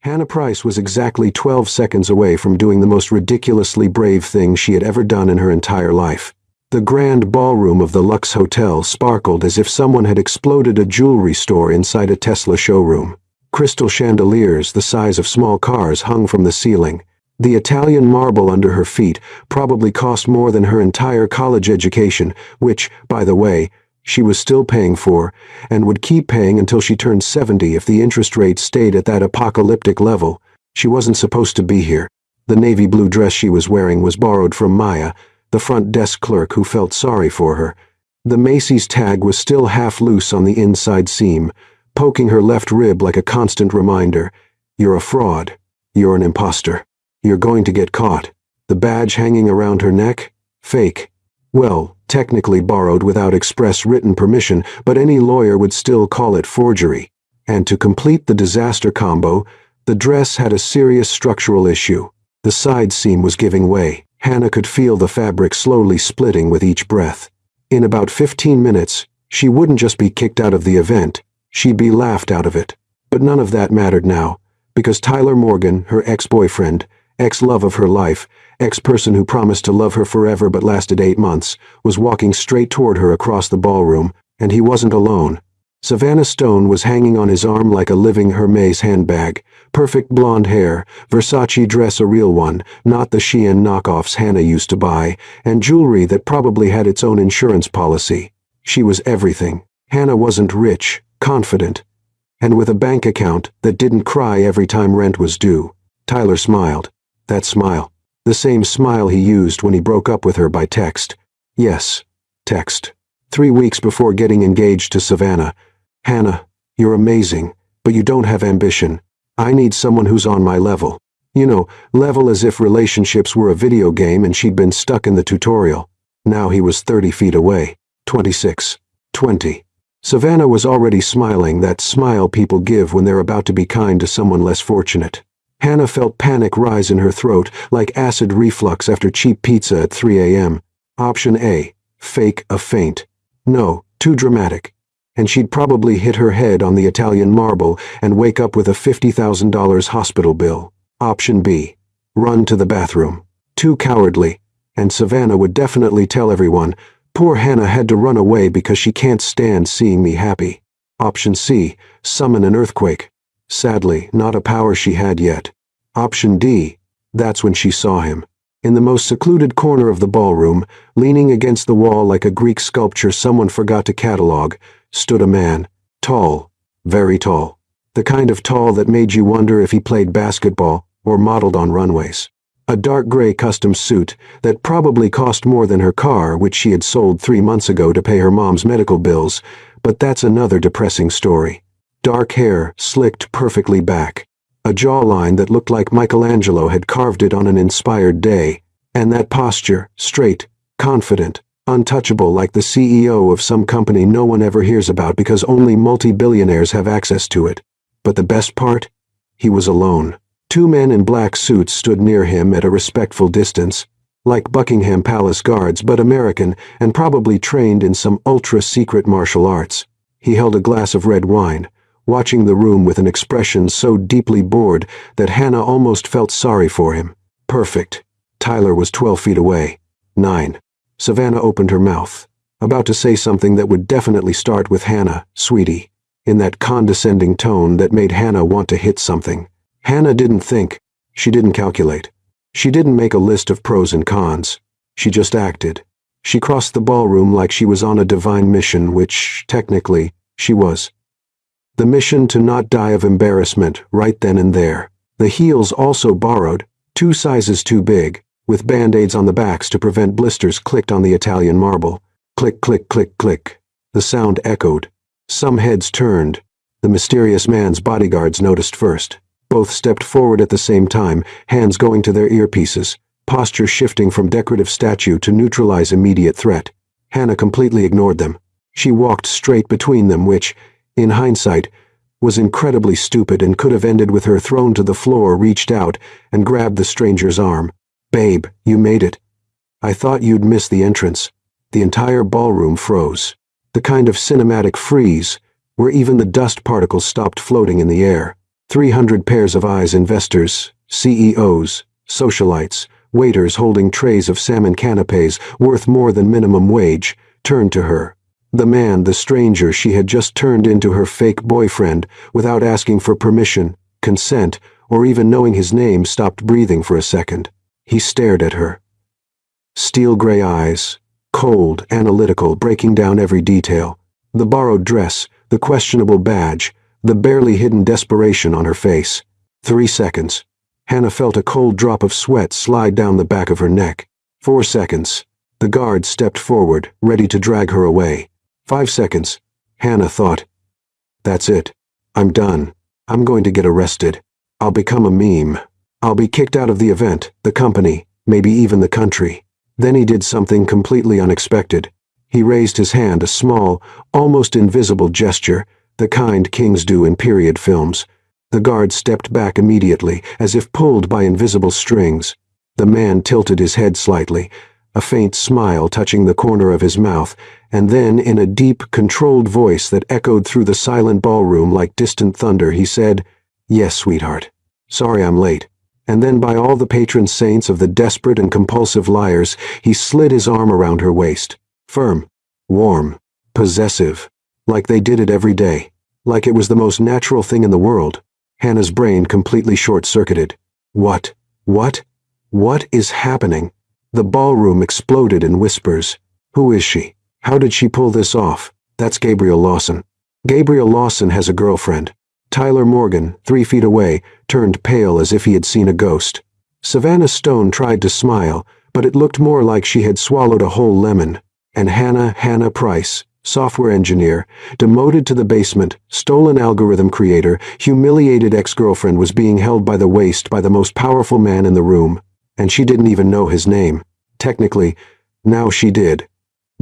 Hannah Price was exactly 12 seconds away from doing the most ridiculously brave thing she had ever done in her entire life. The grand ballroom of the Lux Hotel sparkled as if someone had exploded a jewelry store inside a Tesla showroom. Crystal chandeliers the size of small cars hung from the ceiling. The Italian marble under her feet probably cost more than her entire college education, which, by the way, she was still paying for, and would keep paying until she turned 70 if the interest rate stayed at that apocalyptic level. She wasn't supposed to be here. The navy blue dress she was wearing was borrowed from Maya, the front desk clerk who felt sorry for her. The Macy's tag was still half loose on the inside seam, poking her left rib like a constant reminder. You're a fraud. You're an imposter. You're going to get caught. The badge hanging around her neck? Fake. Well, technically borrowed without express written permission, but any lawyer would still call it forgery. And to complete the disaster combo, the dress had a serious structural issue. The side seam was giving way. Hannah could feel the fabric slowly splitting with each breath. In about 15 minutes, she wouldn't just be kicked out of the event, she'd be laughed out of it. But none of that mattered now, because Tyler Morgan, her ex-boyfriend, ex-love of her life, ex-person who promised to love her forever but lasted 8 months, was walking straight toward her across the ballroom, and he wasn't alone. Savannah Stone was hanging on his arm like a living Hermes handbag. Perfect blonde hair, Versace dress, a real one, not the Shein knockoffs Hannah used to buy, and jewelry that probably had its own insurance policy. She was everything. Hannah wasn't rich, confident, and with a bank account that didn't cry every time rent was due. Tyler smiled. That smile. The same smile he used when he broke up with her by text. Yes, text. 3 weeks before getting engaged to Savannah. Hannah, you're amazing, but you don't have ambition. I need someone who's on my level. You know, level as if relationships were a video game and she'd been stuck in the tutorial. Now he was 30 feet away. 26. 20. Savannah was already smiling, that smile people give when they're about to be kind to someone less fortunate. Hannah felt panic rise in her throat, like acid reflux after cheap pizza at 3 a.m. Option A. Fake a faint. No, too dramatic. And she'd probably hit her head on the Italian marble and wake up with a $50,000 hospital bill. Option B. Run to the bathroom. Too cowardly. And Savannah would definitely tell everyone, poor Hannah had to run away because she can't stand seeing me happy. Option C. Summon an earthquake. Sadly, not a power she had yet. Option D. That's when she saw him. In the most secluded corner of the ballroom, leaning against the wall like a Greek sculpture someone forgot to catalog, stood a man. Tall. Very tall. The kind of tall that made you wonder if he played basketball or modeled on runways. A dark gray custom suit that probably cost more than her car, which she had sold 3 months ago to pay her mom's medical bills, but that's another depressing story. Dark hair slicked perfectly back. A jawline that looked like Michelangelo had carved it on an inspired day. And that posture, straight, confident, untouchable, like the CEO of some company no one ever hears about because only multi-billionaires have access to it. But the best part? He was alone. 2 men in black suits stood near him at a respectful distance, like Buckingham Palace guards, but American and probably trained in some ultra-secret martial arts. He held a glass of red wine, watching the room with an expression so deeply bored that Hannah almost felt sorry for him. Perfect. Tyler was 12 feet away. 9. Savannah opened her mouth, about to say something that would definitely start with Hannah, sweetie, in that condescending tone that made Hannah want to hit something. Hannah didn't think. She didn't calculate. She didn't make a list of pros and cons. She just acted. She crossed the ballroom like she was on a divine mission, which, technically, she was. The mission to not die of embarrassment right then and there. The heels also borrowed, 2 sizes too big, with band-aids on the backs to prevent blisters, clicked on the Italian marble. Click, click, click, click. The sound echoed. Some heads turned. The mysterious man's bodyguards noticed first. Both stepped forward at the same time, hands going to their earpieces, posture shifting from decorative statue to neutralize immediate threat. Hannah completely ignored them. She walked straight between them, which, in hindsight, was incredibly stupid and could have ended with her thrown to the floor, reached out, and grabbed the stranger's arm. Babe, you made it. I thought you'd miss the entrance. The entire ballroom froze. The kind of cinematic freeze, where even the dust particles stopped floating in the air. 300 pairs of eyes, investors, CEOs, socialites, waiters holding trays of salmon canapes worth more than minimum wage, turned to her. The man, the stranger she had just turned into her fake boyfriend, without asking for permission, consent, or even knowing his name, stopped breathing for a second. He stared at her. Steel gray eyes, cold, analytical, breaking down every detail. The borrowed dress, the questionable badge, the barely hidden desperation on her face. 3 seconds. Hannah felt a cold drop of sweat slide down the back of her neck. 4 seconds. The guard stepped forward, ready to drag her away. 5 seconds. Hannah thought, "That's it. I'm done. I'm going to get arrested. I'll become a meme. I'll be kicked out of the event, the company, maybe even the country." Then he did something completely unexpected. He raised his hand, a small, almost invisible gesture, the kind kings do in period films. The guard stepped back immediately, as if pulled by invisible strings. The man tilted his head slightly, a faint smile touching the corner of his mouth, and then, in a deep, controlled voice that echoed through the silent ballroom like distant thunder, he said, "Yes, sweetheart. Sorry I'm late." And then, by all the patron saints of the desperate and compulsive liars, he slid his arm around her waist. Firm, warm, possessive, like they did it every day, like it was the most natural thing in the world. Hannah's brain completely short-circuited. What is happening? The ballroom exploded in whispers. Who is she? How did she pull this off? That's Gabriel Lawson. Gabriel Lawson has a girlfriend. Tyler Morgan, 3 feet away, turned pale as if he had seen a ghost. Savannah Stone tried to smile, but it looked more like she had swallowed a whole lemon. And Hannah Price, software engineer, demoted to the basement, stolen algorithm creator, humiliated ex-girlfriend, was being held by the waist by the most powerful man in the room. And she didn't even know his name. Technically, now she did.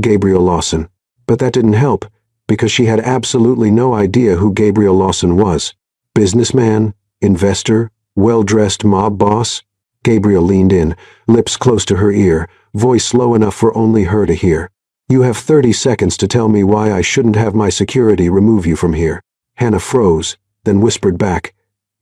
Gabriel Lawson. But that didn't help, because she had absolutely no idea who Gabriel Lawson was. Businessman? Investor? Well-dressed mob boss? Gabriel leaned in, lips close to her ear, voice low enough for only her to hear. "You have 30 seconds to tell me why I shouldn't have my security remove you from here." Hannah froze, then whispered back,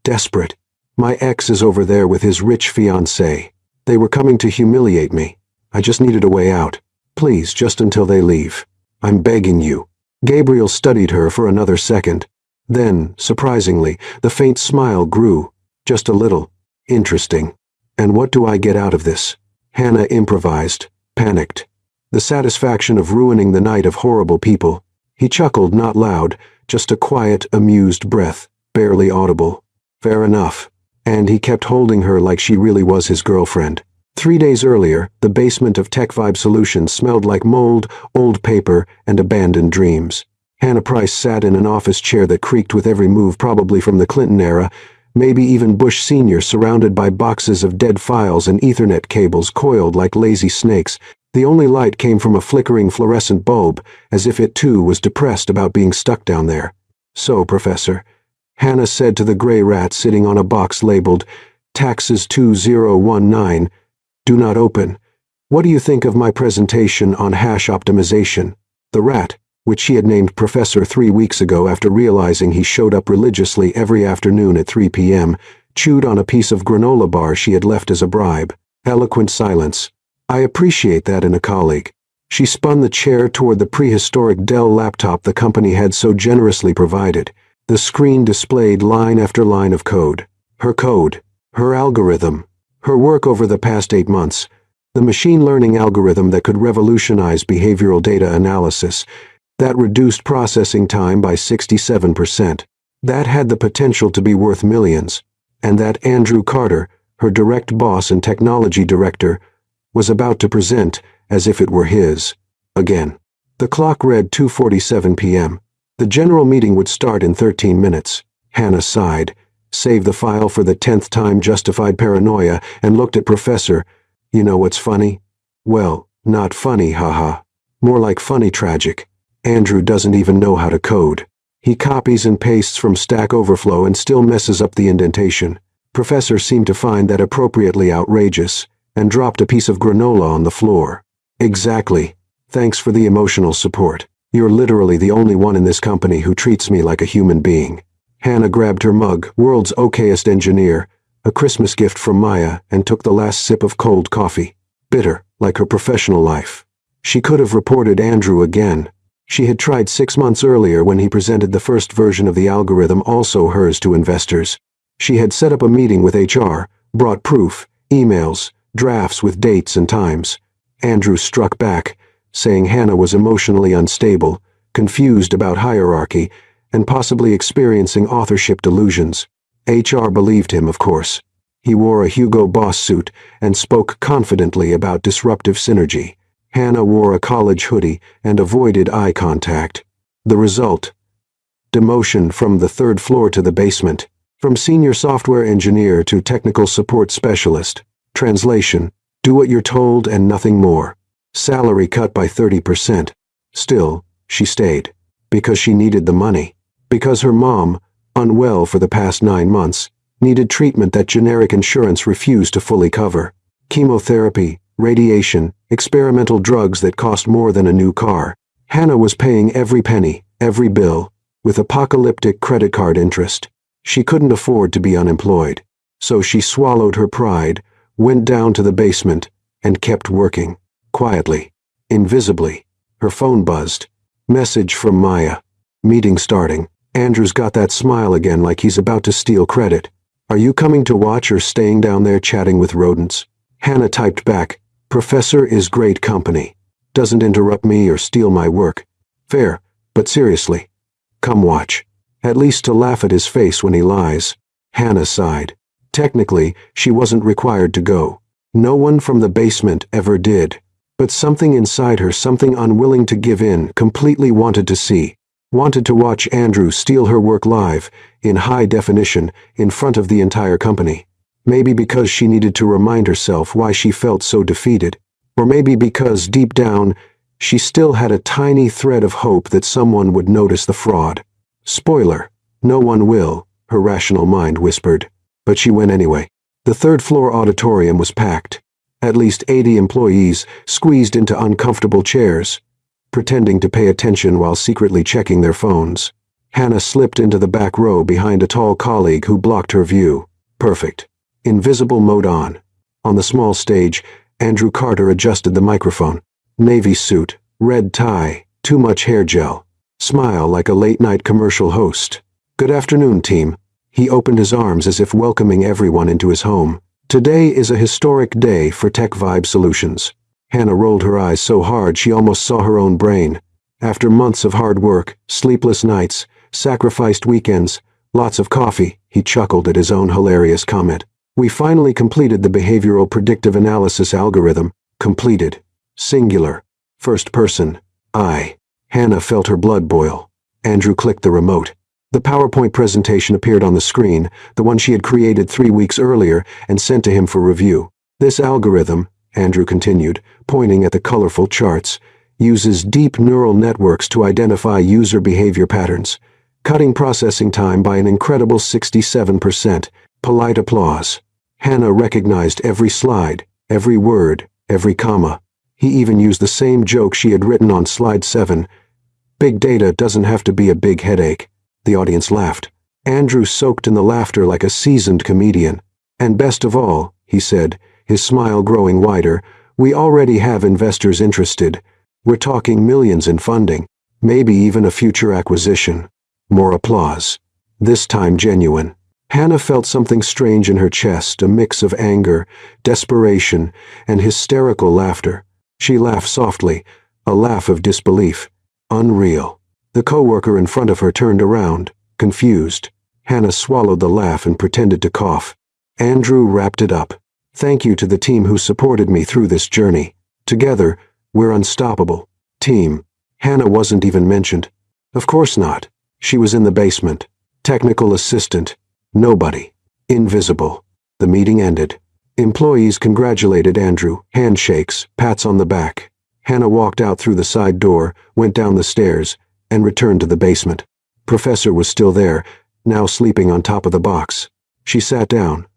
desperate, "My ex is over there with his rich fiancée. They were coming to humiliate me. I just needed a way out. Please, just until they leave. I'm begging you." Gabriel studied her for another second. Then, surprisingly, the faint smile grew. Just a little. "Interesting. And what do I get out of this?" Hannah improvised, panicked. The satisfaction of ruining the night of horrible people. He chuckled, not loud, just a quiet, amused breath, barely audible. Fair enough. And he kept holding her like she really was his girlfriend. 3 days earlier, the basement of Tech Vibe Solutions smelled like mold, old paper, and abandoned dreams. Hannah Price sat in an office chair that creaked with every move, probably from the Clinton era, maybe even Bush Sr., surrounded by boxes of dead files and Ethernet cables coiled like lazy snakes. The only light came from a flickering fluorescent bulb, as if it too was depressed about being stuck down there. "So, Professor," Hannah said to the gray rat sitting on a box labeled Taxes 2019, "Do not open. What do you think of my presentation on hash optimization?" The rat, which she had named Professor 3 weeks ago after realizing he showed up religiously every afternoon at 3 p.m., chewed on a piece of granola bar she had left as a bribe. Eloquent silence. "I appreciate that in a colleague." She spun the chair toward the prehistoric Dell laptop the company had so generously provided. The screen displayed line after line of code. Her code. Her algorithm. Her work over the past 8 months. The machine learning algorithm that could revolutionize behavioral data analysis. That reduced processing time by 67%. That had the potential to be worth millions. And that Andrew Carter, her direct boss and technology director, was about to present as if it were his. Again. The clock read 2:47 p.m. The general meeting would start in 13 minutes. Hannah sighed, saved the file for the 10th time, justified paranoia, and looked at Professor. "You know what's funny?" "Well, not funny, haha. More like funny tragic. Andrew doesn't even know how to code. He copies and pastes from Stack Overflow and still messes up the indentation." Professor seemed to find that appropriately outrageous, and dropped a piece of granola on the floor. "Exactly. Thanks for the emotional support. You're literally the only one in this company who treats me like a human being." Hannah grabbed her mug, world's okayest engineer, a Christmas gift from Maya, and took the last sip of cold coffee. Bitter, like her professional life. She could have reported Andrew again. She had tried 6 months earlier when he presented the first version of the algorithm, also hers, to investors. She had set up a meeting with HR, brought proof, emails, drafts with dates and times. Andrew struck back, saying Hannah was emotionally unstable, confused about hierarchy, and possibly experiencing authorship delusions. HR believed him, of course. He wore a Hugo Boss suit and spoke confidently about disruptive synergy. Hannah wore a college hoodie and avoided eye contact. The result: demotion from the 3rd floor to the basement, from senior software engineer to technical support specialist. Translation: do what you're told and nothing more. Salary cut by 30%. Still, she stayed. Because she needed the money. Because her mom, unwell for the past 9 months, needed treatment that generic insurance refused to fully cover. Chemotherapy, radiation, experimental drugs that cost more than a new car. Hannah was paying every penny, every bill, with apocalyptic credit card interest. She couldn't afford to be unemployed. So she swallowed her pride, went down to the basement, and kept working. Quietly. Invisibly. Her phone buzzed. Message from Maya. Meeting starting. Andrew's got that smile again, like he's about to steal credit. Are you coming to watch or staying down there chatting with rodents? Hannah typed back, Professor is great company. Doesn't interrupt me or steal my work. Fair, but seriously. Come watch. At least to laugh at his face when he lies. Hannah sighed. Technically, she wasn't required to go. No one from the basement ever did. But something inside her, something unwilling to give in, completely wanted to see. Wanted to watch Andrew steal her work live, in high definition, in front of the entire company. Maybe because she needed to remind herself why she felt so defeated. Or maybe because, deep down, she still had a tiny thread of hope that someone would notice the fraud. Spoiler, no one will, her rational mind whispered. But she went anyway. The 3rd floor auditorium was packed. At least 80 employees squeezed into uncomfortable chairs, pretending to pay attention while secretly checking their phones. Hannah slipped into the back row behind a tall colleague who blocked her view. Perfect. Invisible mode on. On the small stage, Andrew Carter adjusted the microphone. Navy suit, red tie, too much hair gel. Smile like a late-night commercial host. Good afternoon, team. He opened his arms as if welcoming everyone into his home. Today is a historic day for Tech Vibe Solutions. Hannah rolled her eyes so hard she almost saw her own brain. After months of hard work, sleepless nights, sacrificed weekends, lots of coffee, he chuckled at his own hilarious comment. We finally completed the behavioral predictive analysis algorithm. Completed. Singular. First person. I. Hannah felt her blood boil. Andrew clicked the remote. The PowerPoint presentation appeared on the screen, the one she had created 3 weeks earlier and sent to him for review. This algorithm, Andrew continued, pointing at the colorful charts, uses deep neural networks to identify user behavior patterns, cutting processing time by an incredible 67%. Polite applause. Hannah recognized every slide, every word, every comma. He even used the same joke she had written on slide 7. Big data doesn't have to be a big headache. The audience laughed. Andrew soaked in the laughter like a seasoned comedian. And best of all, he said, his smile growing wider, we already have investors interested. We're talking millions in funding, maybe even a future acquisition. More applause. This time genuine. Hannah felt something strange in her chest, a mix of anger, desperation, and hysterical laughter. She laughed softly, a laugh of disbelief. Unreal. The coworker in front of her turned around, confused. Hannah swallowed the laugh and pretended to cough. Andrew wrapped it up. Thank you to the team who supported me through this journey. Together, we're unstoppable. Team. Hannah wasn't even mentioned. Of course not. She was in the basement. Technical assistant. Nobody. Invisible. The meeting ended. Employees congratulated Andrew, handshakes, pats on the back. Hannah walked out through the side door, went down the stairs, and returned to the basement. Professor was still there, now sleeping on top of the box. She sat down,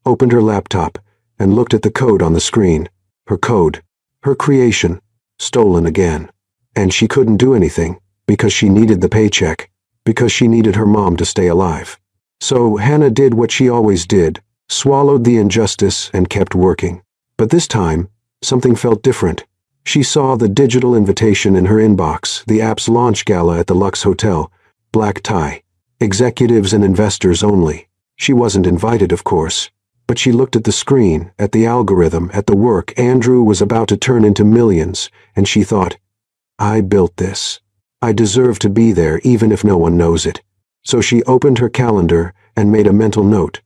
opened her laptop, and looked at the code on the screen. Her code. Her creation. Stolen again. And she couldn't do anything, because she needed the paycheck, because she needed her mom to stay alive. So Hannah did what she always did, swallowed the injustice and kept working. But this time, something felt different. She saw the digital invitation in her inbox, the app's launch gala at the Lux Hotel, black tie, executives and investors only. She wasn't invited, of course. But she looked at the screen, at the algorithm, at the work Andrew was about to turn into millions, and she thought, I built this. I deserve to be there even if no one knows it. So she opened her calendar and made a mental note.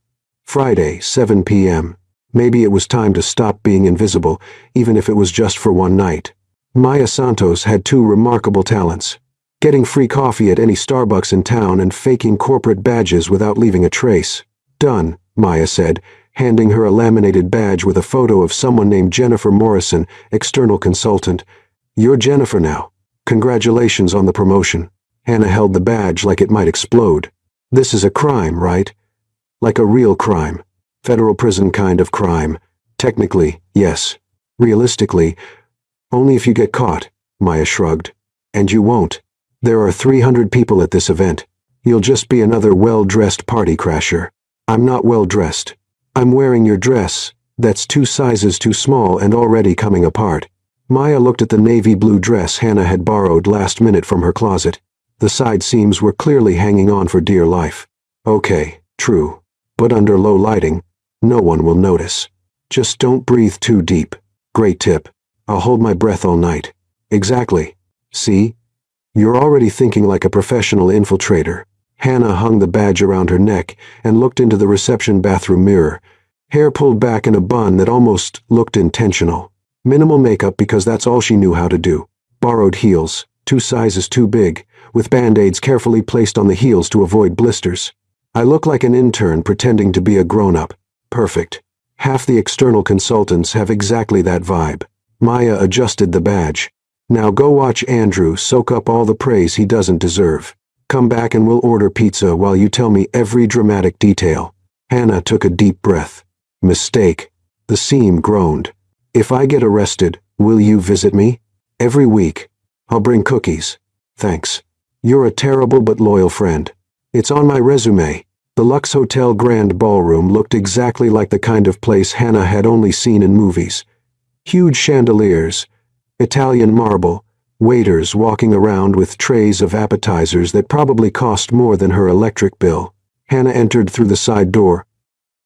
Friday, 7 p.m. Maybe it was time to stop being invisible, even if it was just for one night. Maya Santos had two remarkable talents: getting free coffee at any Starbucks in town and faking corporate badges without leaving a trace. Done, Maya said, handing her a laminated badge with a photo of someone named Jennifer Morrison, external consultant. You're Jennifer now. Congratulations on the promotion. Hannah held the badge like it might explode. This is a crime, right? Like a real crime. Federal prison kind of crime. Technically, yes. Realistically, only if you get caught, Maya shrugged. And you won't. There are 300 people at this event. You'll just be another well-dressed party crasher. I'm not well-dressed. I'm wearing your dress. That's 2 sizes too small and already coming apart. Maya looked at the navy blue dress Hannah had borrowed last minute from her closet. The side seams were clearly hanging on for dear life. Okay, true. But under low lighting, no one will notice. Just don't breathe too deep. Great tip. I'll hold my breath all night. Exactly. See? You're already thinking like a professional infiltrator. Hannah hung the badge around her neck and looked into the reception bathroom mirror. Hair pulled back in a bun that almost looked intentional. Minimal makeup because that's all she knew how to do. Borrowed heels, 2 sizes too big, with band-aids carefully placed on the heels to avoid blisters. I look like an intern pretending to be a grown-up. Perfect. Half the external consultants have exactly that vibe. Maya adjusted the badge. Now go watch Andrew soak up all the praise he doesn't deserve. Come back and we'll order pizza while you tell me every dramatic detail. Hannah took a deep breath. Mistake. The seam groaned. If I get arrested, will you visit me? Every week. I'll bring cookies. Thanks. You're a terrible but loyal friend. It's on my resume. The Lux Hotel Grand Ballroom looked exactly like the kind of place Hannah had only seen in movies. Huge chandeliers, Italian marble, waiters walking around with trays of appetizers that probably cost more than her electric bill. Hannah entered through the side door.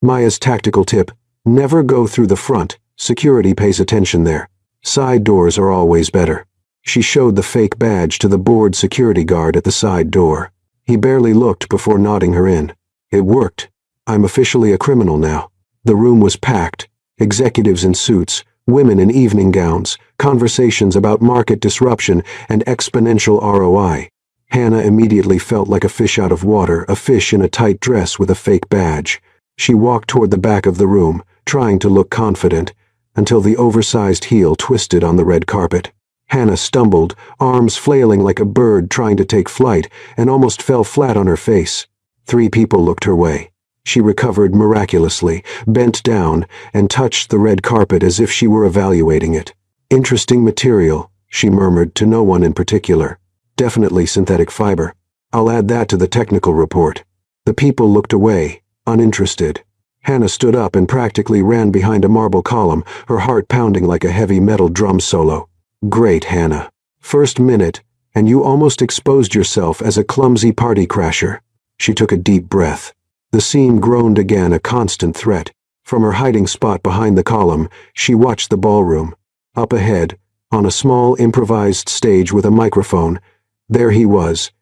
Maya's tactical tip: never go through the front. Security pays attention there. Side doors are always better. She showed the fake badge to the bored security guard at the side door. He barely looked before nodding her in. It worked. I'm officially a criminal now. The room was packed. Executives in suits, women in evening gowns, conversations about market disruption and exponential ROI. Hannah immediately felt like a fish out of water, a fish in a tight dress with a fake badge. She walked toward the back of the room, trying to look confident, until the oversized heel twisted on the red carpet. Hannah stumbled, arms flailing like a bird trying to take flight, and almost fell flat on her face. 3 people looked her way. She recovered miraculously, bent down, and touched the red carpet as if she were evaluating it. Interesting material, she murmured to no one in particular. Definitely synthetic fiber. I'll add that to the technical report. The people looked away, uninterested. Hannah stood up and practically ran behind a marble column, her heart pounding like a heavy metal drum solo. Great, Hannah. First minute, and you almost exposed yourself as a clumsy party crasher. She took a deep breath. The seam groaned again, a constant threat. From her hiding spot behind the column, she watched the ballroom. Up ahead, on a small improvised stage with a microphone, there he was.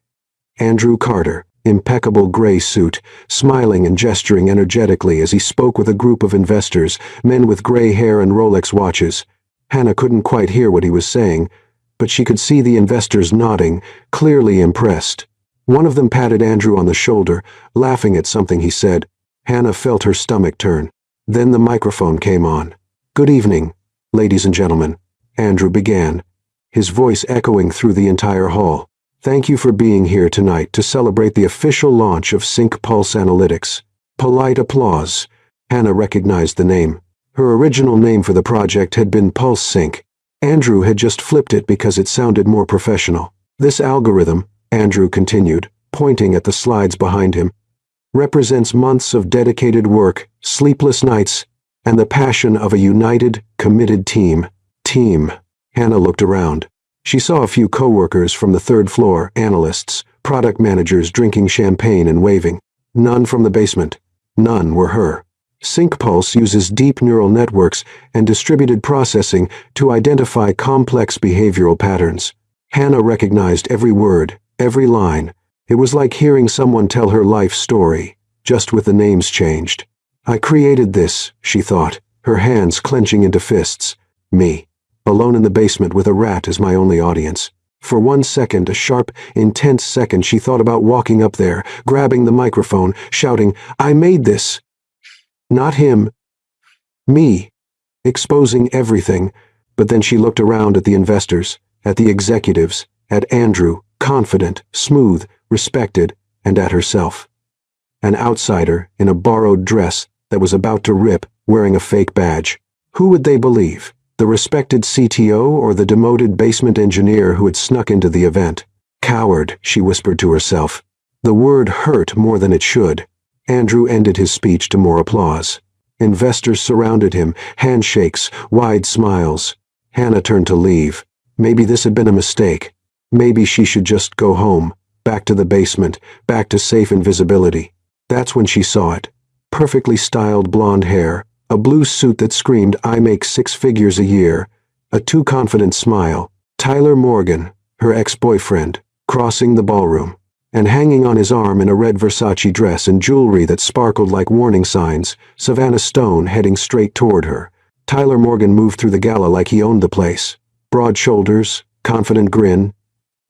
Andrew Carter, impeccable gray suit, smiling and gesturing energetically as he spoke with a group of investors, men with gray hair and Rolex watches. Hannah couldn't quite hear what he was saying, but she could see the investors nodding, clearly impressed. One of them patted Andrew on the shoulder, laughing at something he said. Hannah felt her stomach turn. Then the microphone came on. Good evening, ladies and gentlemen, Andrew began, his voice echoing through the entire hall. Thank you for being here tonight to celebrate the official launch of Sync Pulse Analytics. Polite applause. Hannah recognized the name. Her original name for the project had been Pulse Sync. Andrew had just flipped it because it sounded more professional. This algorithm, Andrew continued, pointing at the slides behind him, represents months of dedicated work, sleepless nights, and the passion of a united, committed team. Team. Hannah looked around. She saw a few co-workers from the third floor, analysts, product managers drinking champagne and waving. None from the basement. None were her. SyncPulse uses deep neural networks and distributed processing to identify complex behavioral patterns. Hannah recognized every word, every line. It was like hearing someone tell her life story, just with the names changed. I created this, she thought, her hands clenching into fists. Me. Alone in the basement with a rat as my only audience. For 1 second, a sharp, intense second, she thought about walking up there, grabbing the microphone, shouting, I made this. Not him. Me. Exposing everything. But then she looked around at the investors, at the executives, at Andrew, confident, smooth, respected, and at herself. An outsider in a borrowed dress that was about to rip, wearing a fake badge. Who would they believe? The respected CTO or the demoted basement engineer who had snuck into the event? Coward, she whispered to herself. The word hurt more than it should. Andrew ended his speech to more applause. Investors surrounded him, handshakes, wide smiles. Hannah turned to leave. Maybe this had been a mistake. Maybe she should just go home, back to the basement, back to safe invisibility. That's when she saw it. Perfectly styled blonde hair, a blue suit that screamed, I make 6 figures a year, a too confident smile. Tyler Morgan, her ex-boyfriend, crossing the ballroom, and hanging on his arm in a red Versace dress and jewelry that sparkled like warning signs, Savannah Stone heading straight toward her. Tyler Morgan moved through the gala like he owned the place. Broad shoulders, confident grin,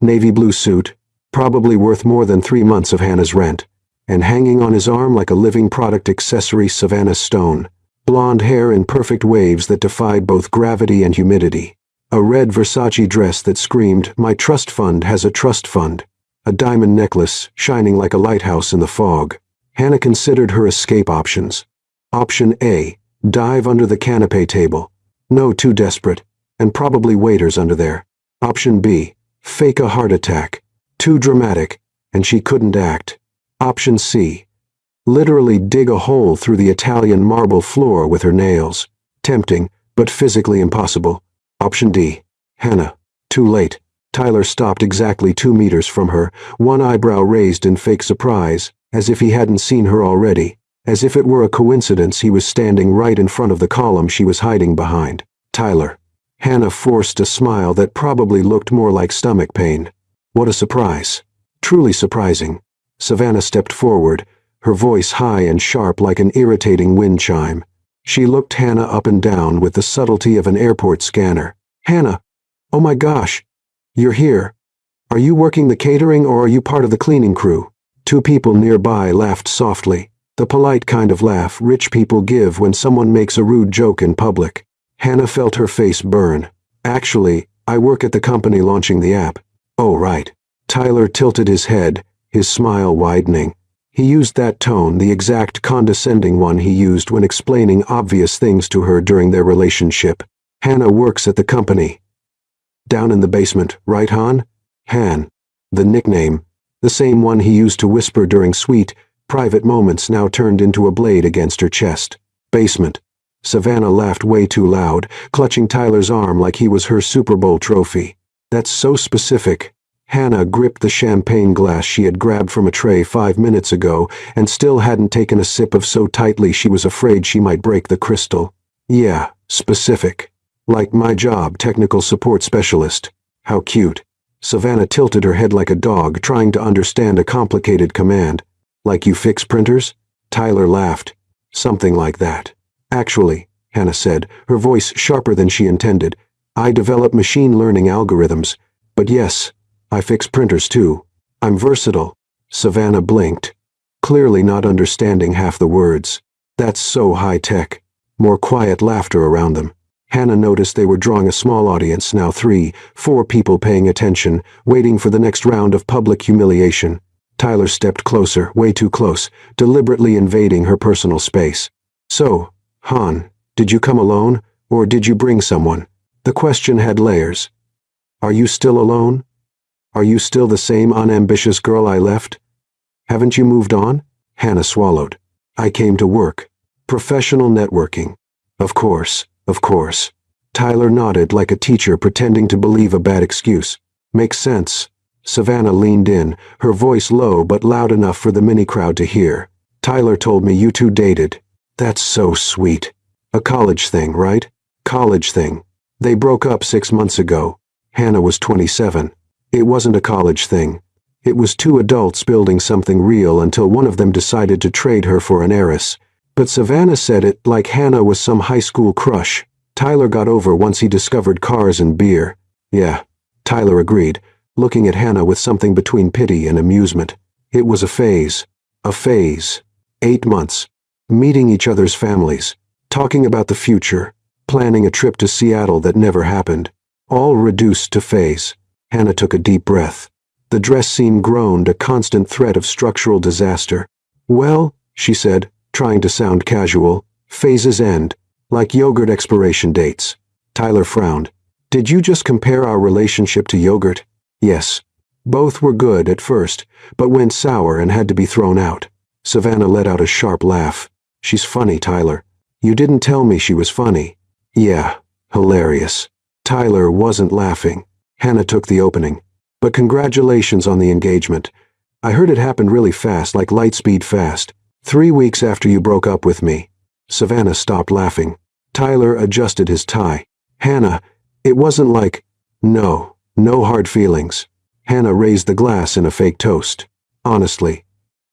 navy blue suit, probably worth more than 3 months of Hannah's rent, and hanging on his arm like a living product accessory, Savannah Stone. Blonde hair in perfect waves that defied both gravity and humidity. A red Versace dress that screamed, my trust fund has a trust fund. A diamond necklace shining like a lighthouse in the fog. Hannah considered her escape options. Option A, dive under the canapé table. No, too desperate, and probably waiters under there. Option B, fake a heart attack. Too dramatic, and she couldn't act. Option C, literally dig a hole through the Italian marble floor with her nails. Tempting, but physically impossible. Option D. Hannah. Too late. Tyler stopped exactly 2 meters from her, one eyebrow raised in fake surprise, as if he hadn't seen her already. As if it were a coincidence he was standing right in front of the column she was hiding behind. Tyler. Hannah forced a smile that probably looked more like stomach pain. What a surprise. Truly surprising. Savannah stepped forward, her voice high and sharp like an irritating wind chime. She looked Hannah up and down with the subtlety of an airport scanner. Hannah! Oh my gosh! You're here. Are you working the catering or are you part of the cleaning crew? 2 people nearby laughed softly, the polite kind of laugh rich people give when someone makes a rude joke in public. Hannah felt her face burn. Actually, I work at the company launching the app. Oh right. Tyler tilted his head, his smile widening. He used that tone, the exact condescending one he used when explaining obvious things to her during their relationship. Hannah works at the company. Down in the basement, right, Han? Han. The nickname. The same one he used to whisper during sweet, private moments now turned into a blade against her chest. Basement. Savannah laughed way too loud, clutching Tyler's arm like he was her Super Bowl trophy. That's so specific. Hannah gripped the champagne glass she had grabbed from a tray 5 minutes ago and still hadn't taken a sip of so tightly she was afraid she might break the crystal. Yeah, specific. Like my job, technical support specialist. How cute. Savannah tilted her head like a dog trying to understand a complicated command. Like you fix printers? Tyler laughed. Something like that. Actually, Hannah said, her voice sharper than she intended, I develop machine learning algorithms. But yes, I fix printers too. I'm versatile. Savannah blinked, clearly not understanding half the words. That's so high-tech. More quiet laughter around them. Hannah noticed they were drawing a small audience, now 3, 4 people paying attention, waiting for the next round of public humiliation. Tyler stepped closer, way too close, deliberately invading her personal space. So, Han, did you come alone, or did you bring someone? The question had layers. Are you still alone? Are you still the same unambitious girl I left? Haven't you moved on? Hannah swallowed. I came to work. Professional networking. Of course, of course. Tyler nodded like a teacher pretending to believe a bad excuse. Makes sense. Savannah leaned in, her voice low but loud enough for the mini crowd to hear. Tyler told me you two dated. That's so sweet. A college thing, right? College thing. They broke up 6 months ago. Hannah was 27. It wasn't a college thing. It was two adults building something real until one of them decided to trade her for an heiress. But Savannah said it like Hannah was some high school crush. Tyler got over once he discovered cars and beer. Yeah, Tyler agreed, looking at Hannah with something between pity and amusement. It was a phase. A phase. 8 months. Meeting each other's families. Talking about the future. Planning a trip to Seattle that never happened. All reduced to phase. Hannah took a deep breath. The dress seam groaned, a constant threat of structural disaster. Well, she said, trying to sound casual, phases end, like yogurt expiration dates. Tyler frowned. Did you just compare our relationship to yogurt? Yes. Both were good at first, but went sour and had to be thrown out. Savannah let out a sharp laugh. She's funny, Tyler. You didn't tell me she was funny. Yeah, hilarious. Tyler wasn't laughing. Hannah took the opening. But congratulations on the engagement. I heard it happened really fast, like lightspeed fast. 3 weeks after you broke up with me. Savannah stopped laughing. Tyler adjusted his tie. Hannah, it wasn't like... No hard feelings. Hannah raised the glass in a fake toast. Honestly,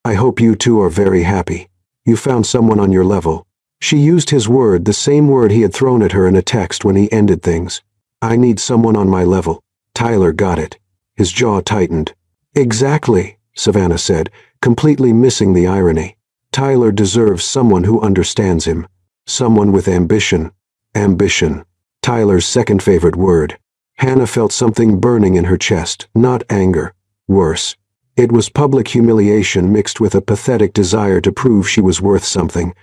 I hope you two are very happy. You found someone on your level. She used his word, the same word he had thrown at her in a text when he ended things. I need someone on my level. Tyler got it. His jaw tightened. Exactly, Savannah said, completely missing the irony. Tyler deserves someone who understands him. Someone with ambition. Ambition. Tyler's second favorite word. Hannah felt something burning in her chest, not anger. Worse. It was public humiliation mixed with a pathetic desire to prove she was worth something.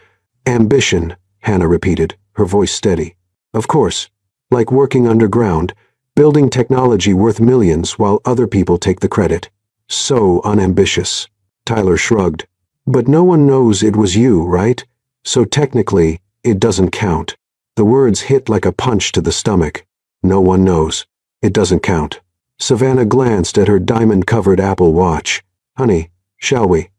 Ambition, Hannah repeated, her voice steady. Of course. Like working underground, building technology worth millions while other people take the credit. So unambitious. Tyler shrugged. But no one knows it was you, right? So technically, it doesn't count. The words hit like a punch to the stomach. No one knows. It doesn't count. Savannah glanced at her diamond-covered Apple Watch. Honey, shall we?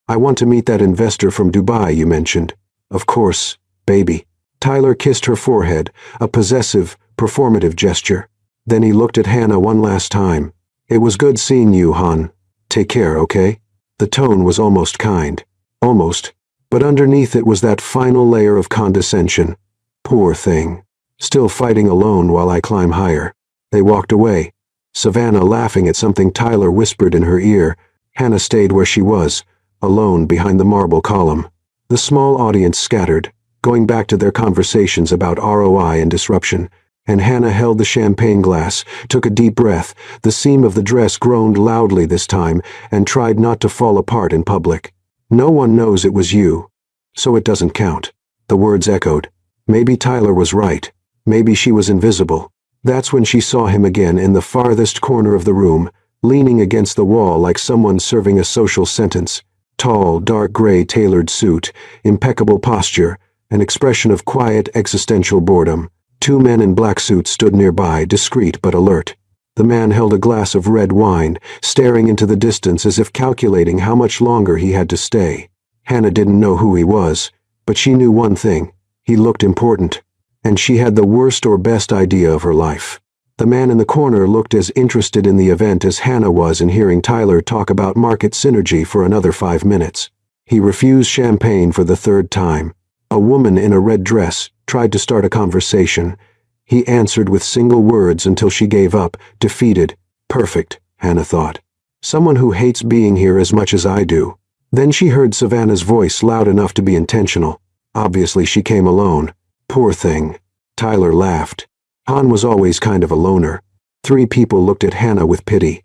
I want to meet that investor from Dubai you mentioned. Of course, baby. Tyler kissed her forehead, a possessive, performative gesture. Then he looked at Hannah one last time. It was good seeing you, hon. Take care, okay? The tone was almost kind. Almost. But underneath it was that final layer of condescension. Poor thing. Still fighting alone while I climb higher. They walked away. Savannah laughing at something Tyler whispered in her ear. Hannah stayed where she was, alone behind the marble column. The small audience scattered, going back to their conversations about ROI and disruption. And Hannah held the champagne glass, took a deep breath. The seam of the dress groaned loudly this time, and tried not to fall apart in public. No one knows it was you. So it doesn't count. The words echoed. Maybe Tyler was right. Maybe she was invisible. That's when she saw him again in the farthest corner of the room, leaning against the wall like someone serving a social sentence. Tall, dark gray tailored suit, impeccable posture, an expression of quiet existential boredom. 2 men in black suits stood nearby, discreet but alert. The man held a glass of red wine, staring into the distance as if calculating how much longer he had to stay. Hannah didn't know who he was, but she knew one thing. He looked important. And she had the worst or best idea of her life. The man in the corner looked as interested in the event as Hannah was in hearing Tyler talk about market synergy for another 5 minutes. He refused champagne for the 3rd time. A woman in a red dress tried to start a conversation. He answered with single words until she gave up, defeated. Perfect, Hannah thought. Someone who hates being here as much as I do. Then she heard Savannah's voice loud enough to be intentional. Obviously she came alone. Poor thing. Tyler laughed. Han was always kind of a loner. 3 people looked at Hannah with pity,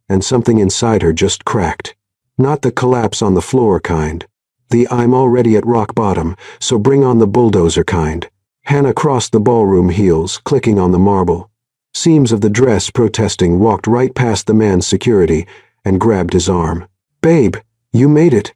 and something inside her just cracked. Not the collapse on the floor kind. The I'm already at rock bottom, so bring on the bulldozer kind. Hannah crossed the ballroom heels, clicking on the marble. Seams of the dress protesting walked right past the man's security and grabbed his arm. Babe, you made it.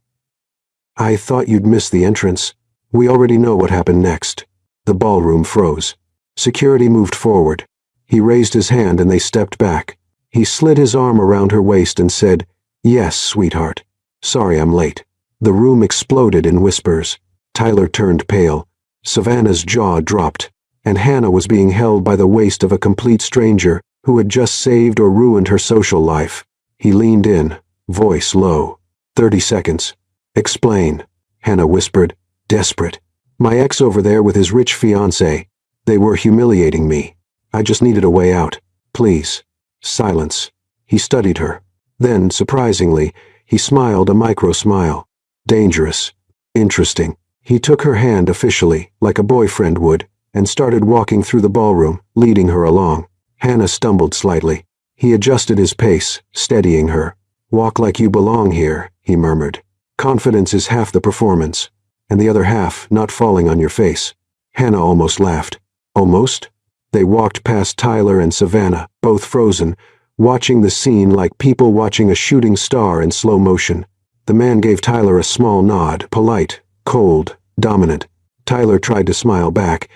I thought you'd miss the entrance. We already know what happened next. The ballroom froze. Security moved forward. He raised his hand and they stepped back. He slid his arm around her waist and said, "Yes, sweetheart. Sorry I'm late." The room exploded in whispers. Tyler turned pale. Savannah's jaw dropped, and Hannah was being held by the waist of a complete stranger who had just saved or ruined her social life. He leaned in, voice low. 30 seconds. Explain, Hannah whispered, desperate. My ex over there with his rich fiancé. They were humiliating me. I just needed a way out. Please. Silence. He studied her. Then, surprisingly, he smiled a micro smile. Dangerous. Interesting. He took her hand officially, like a boyfriend would, and started walking through the ballroom, leading her along. Hannah stumbled slightly. He adjusted his pace, steadying her. Walk like you belong here, he murmured. Confidence is half the performance, and the other half not falling on your face. Hannah almost laughed. Almost? They walked past Tyler and Savannah, both frozen, watching the scene like people watching a shooting star in slow motion. The man gave Tyler a small nod, polite, cold, dominant. Tyler tried to smile back.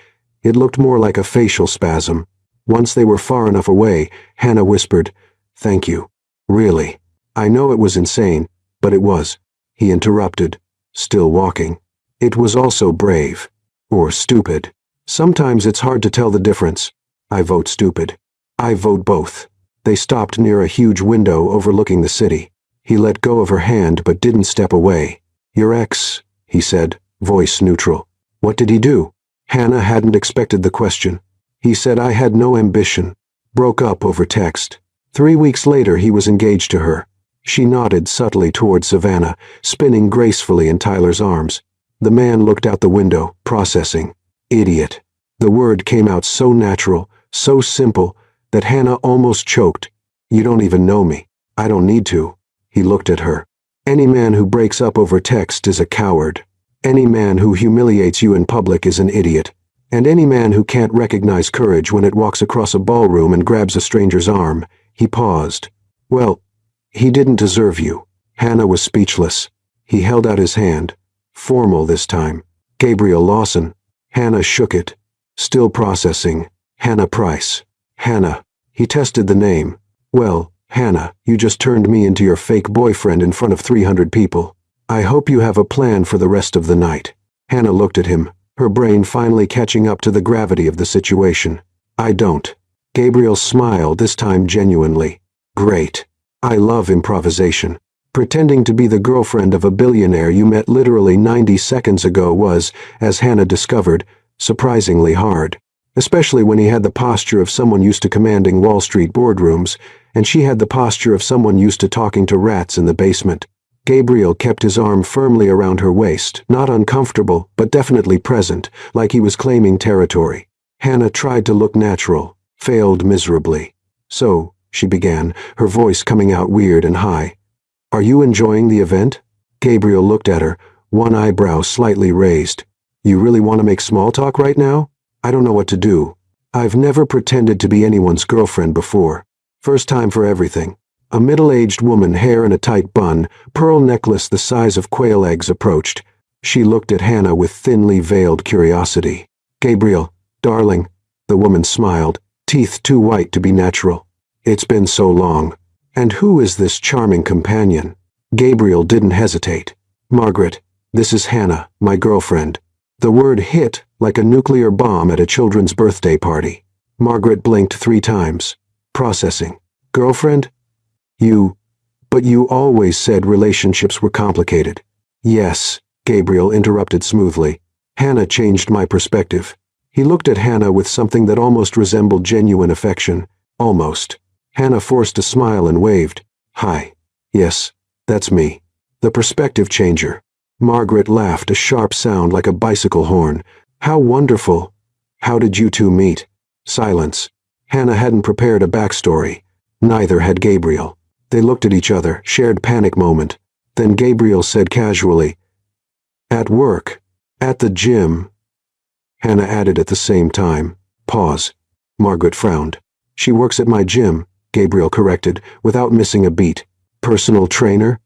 It looked more like a facial spasm. Once they were far enough away, Hannah whispered, "Thank you. Really. I know it was insane, but it was." He interrupted, still walking. It was also brave. Or stupid. Sometimes it's hard to tell the difference. I vote stupid. I vote both. They stopped near a huge window overlooking the city. He let go of her hand but didn't step away. Your ex, he said, voice neutral. What did he do? Hannah hadn't expected the question. He said I had no ambition. Broke up over text. 3 weeks later he was engaged to her. She nodded subtly toward Savannah, spinning gracefully in Tyler's arms. The man looked out the window, processing. Idiot. The word came out so natural, so simple, that Hannah almost choked. You don't even know me. I don't need to. He looked at her. Any man who breaks up over text is a coward. Any man who humiliates you in public is an idiot. And any man who can't recognize courage when it walks across a ballroom and grabs a stranger's arm. He paused. Well, he didn't deserve you. Hannah was speechless. He held out his hand. Formal this time. Gabriel Lawson. Hannah shook it. Still processing. Hannah Price. Hannah. He tested the name. Well, Hannah, you just turned me into your fake boyfriend in front of 300 people. I hope you have a plan for the rest of the night. Hannah looked at him, her brain finally catching up to the gravity of the situation. I don't. Gabriel smiled, this time genuinely. Great. I love improvisation. Pretending to be the girlfriend of a billionaire you met literally 90 seconds ago was, as Hannah discovered, surprisingly hard. Especially when he had the posture of someone used to commanding Wall Street boardrooms, and she had the posture of someone used to talking to rats in the basement. Gabriel kept his arm firmly around her waist, not uncomfortable, but definitely present, like he was claiming territory. Hannah tried to look natural, failed miserably. So, she began, her voice coming out weird and high. Are you enjoying the event? Gabriel looked at her, one eyebrow slightly raised. You really want to make small talk right now? I don't know what to do. I've never pretended to be anyone's girlfriend before. First time for everything. A middle-aged woman, hair in a tight bun, pearl necklace the size of quail eggs approached. She looked at Hannah with thinly veiled curiosity. Gabriel, darling. The woman smiled, teeth too white to be natural. It's been so long. And who is this charming companion? Gabriel didn't hesitate. Margaret, this is Hannah, my girlfriend. The word hit like a nuclear bomb at a children's birthday party. Margaret blinked 3 times. Processing. Girlfriend? But you always said relationships were complicated. Yes, Gabriel interrupted smoothly. Hannah changed my perspective. He looked at Hannah with something that almost resembled genuine affection. Almost. Hannah forced a smile and waved. Hi. Yes, that's me. The perspective changer. Margaret laughed, a sharp sound like a bicycle horn. How wonderful. How did you two meet? Silence. Hannah hadn't prepared a backstory. Neither had Gabriel. They looked at each other, shared panic moment. Then Gabriel said casually, At work. At the gym. Hannah added at the same time. Pause. Margaret frowned. She works at my gym, Gabriel corrected, without missing a beat. Personal trainer?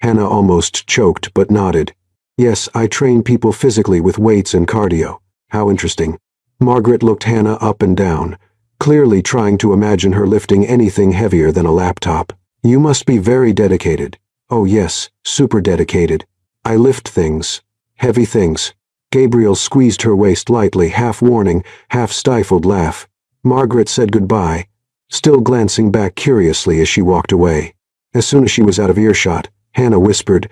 Hannah almost choked but nodded. Yes, I train people physically with weights and cardio. How interesting. Margaret looked Hannah up and down, clearly trying to imagine her lifting anything heavier than a laptop. You must be very dedicated. Oh yes, super dedicated. I lift things. Heavy things. Gabriel squeezed her waist lightly, half warning, half stifled laugh. Margaret said goodbye, still glancing back curiously as she walked away. As soon as she was out of earshot, Hannah whispered,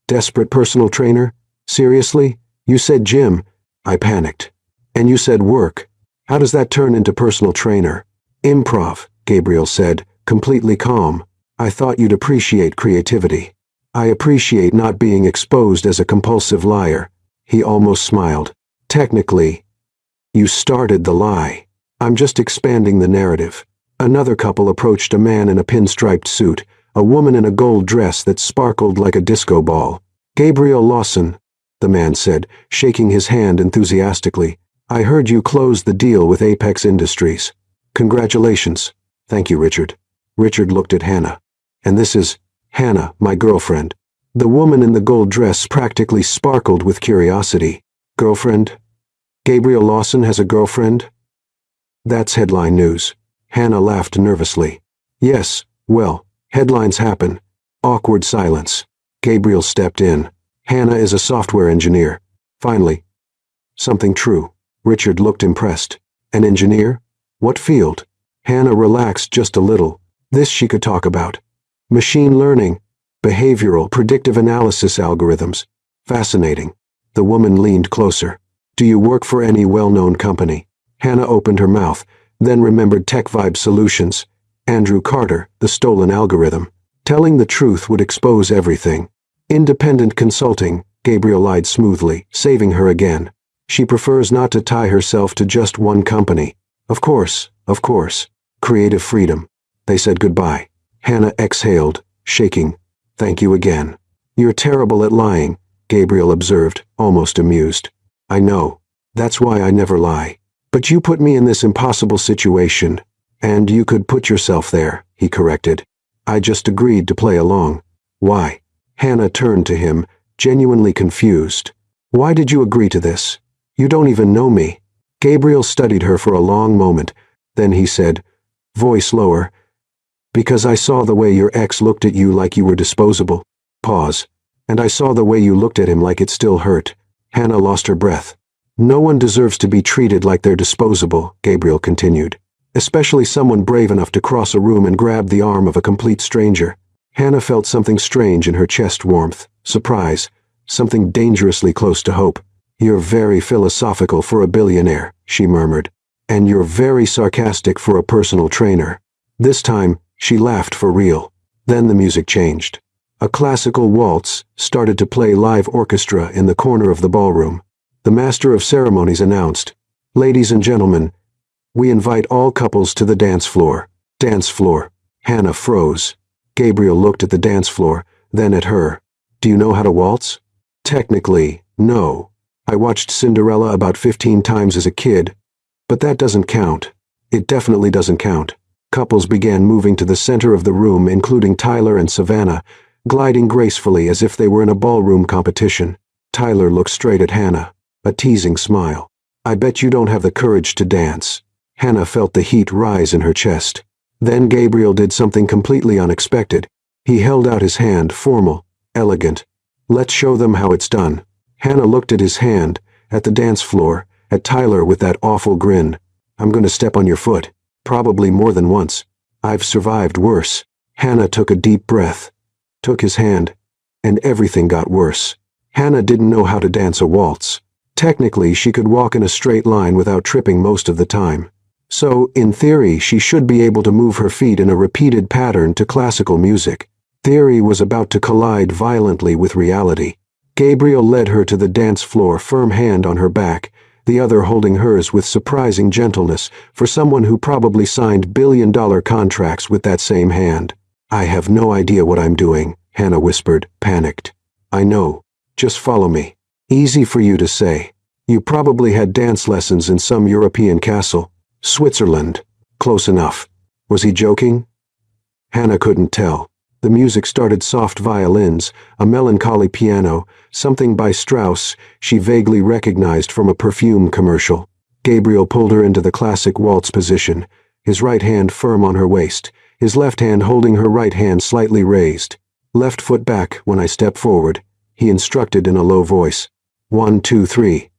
"Desperate personal trainer? Seriously? You said gym." I panicked. "And you said work. How does that turn into personal trainer?" "Improv," Gabriel said, completely calm. "I thought you'd appreciate creativity." "I appreciate not being exposed as a compulsive liar." He almost smiled. "Technically, you started the lie. I'm just expanding the narrative." Another couple approached a man in a pinstriped suit, a woman in a gold dress that sparkled like a disco ball. "Gabriel Lawson," the man said, shaking his hand enthusiastically. "I heard you closed the deal with Apex Industries. Congratulations." "Thank you, Richard." Richard looked at Hannah. "And this is Hannah, my girlfriend." The woman in the gold dress practically sparkled with curiosity. "Girlfriend? Gabriel Lawson has a girlfriend?" "That's headline news." Hannah laughed nervously. "Yes, well, headlines happen." Awkward silence. Gabriel stepped in. "Hannah is a software engineer." Finally. "Something true." Richard looked impressed. "An engineer? What field?" Hannah relaxed just a little. This she could talk about. "Machine learning. Behavioral predictive analysis algorithms." "Fascinating." The woman leaned closer. "Do you work for any well-known company?" Hannah opened her mouth, then remembered Tech Vibe Solutions. Andrew Carter, the stolen algorithm. Telling the truth would expose everything. "Independent consulting," Gabriel lied smoothly, saving her again. "She prefers not to tie herself to just one company." Of course, of course. Creative freedom." They said goodbye. Hannah exhaled, shaking. "Thank you again." "You're terrible at lying," Gabriel observed, almost amused. "I know. That's why I never lie. But you put me in this impossible situation. And you could put yourself there," he corrected. "I just agreed to play along." "Why?" Hannah turned to him, genuinely confused. "Why did you agree to this? You don't even know me." Gabriel studied her for a long moment. Then he said, voice lower, "Because I saw the way your ex looked at you like you were disposable." Pause. "And I saw the way you looked at him like it still hurt." Hannah lost her breath. "No one deserves to be treated like they're disposable," Gabriel continued. "Especially someone brave enough to cross a room and grab the arm of a complete stranger." Hannah felt something strange in her chest, warmth, surprise, something dangerously close to hope. "You're very philosophical for a billionaire," she murmured. "And you're very sarcastic for a personal trainer." This time, she laughed for real. Then the music changed. A classical waltz started to play live orchestra in the corner of the ballroom. The master of ceremonies announced, "Ladies and gentlemen, we invite all couples to the dance floor." Dance floor. Hannah froze. Gabriel looked at the dance floor, then at her. "Do you know how to waltz?" "Technically, no. I watched Cinderella about 15 times as a kid. But that doesn't count. It definitely doesn't count." Couples began moving to the center of the room, including Tyler and Savannah, gliding gracefully as if they were in a ballroom competition. Tyler looked straight at Hannah, a teasing smile. "I bet you don't have the courage to dance." Hannah felt the heat rise in her chest. Then Gabriel did something completely unexpected. He held out his hand, formal, elegant. "Let's show them how it's done." Hannah looked at his hand, at the dance floor, at Tyler with that awful grin. "I'm going to step on your foot. Probably more than once. I've survived worse." Hannah took a deep breath, took his hand, and everything got worse. Hannah didn't know how to dance a waltz. Technically, she could walk in a straight line without tripping most of the time. So, in theory, she should be able to move her feet in a repeated pattern to classical music. Theory was about to collide violently with reality. Gabriel led her to the dance floor, firm hand on her back, the other holding hers with surprising gentleness for someone who probably signed billion-dollar contracts with that same hand. "I have no idea what I'm doing," Hannah whispered, panicked. "I know. Just follow me." "Easy for you to say. You probably had dance lessons in some European castle." "Switzerland." "Close enough." Was he joking? Hannah couldn't tell. The music started soft violins, a melancholy piano, something by Strauss she vaguely recognized from a perfume commercial. Gabriel pulled her into the classic waltz position, his right hand firm on her waist, his left hand holding her right hand slightly raised. Left foot back when I step forward, he instructed in a low voice. 1, 2, 3.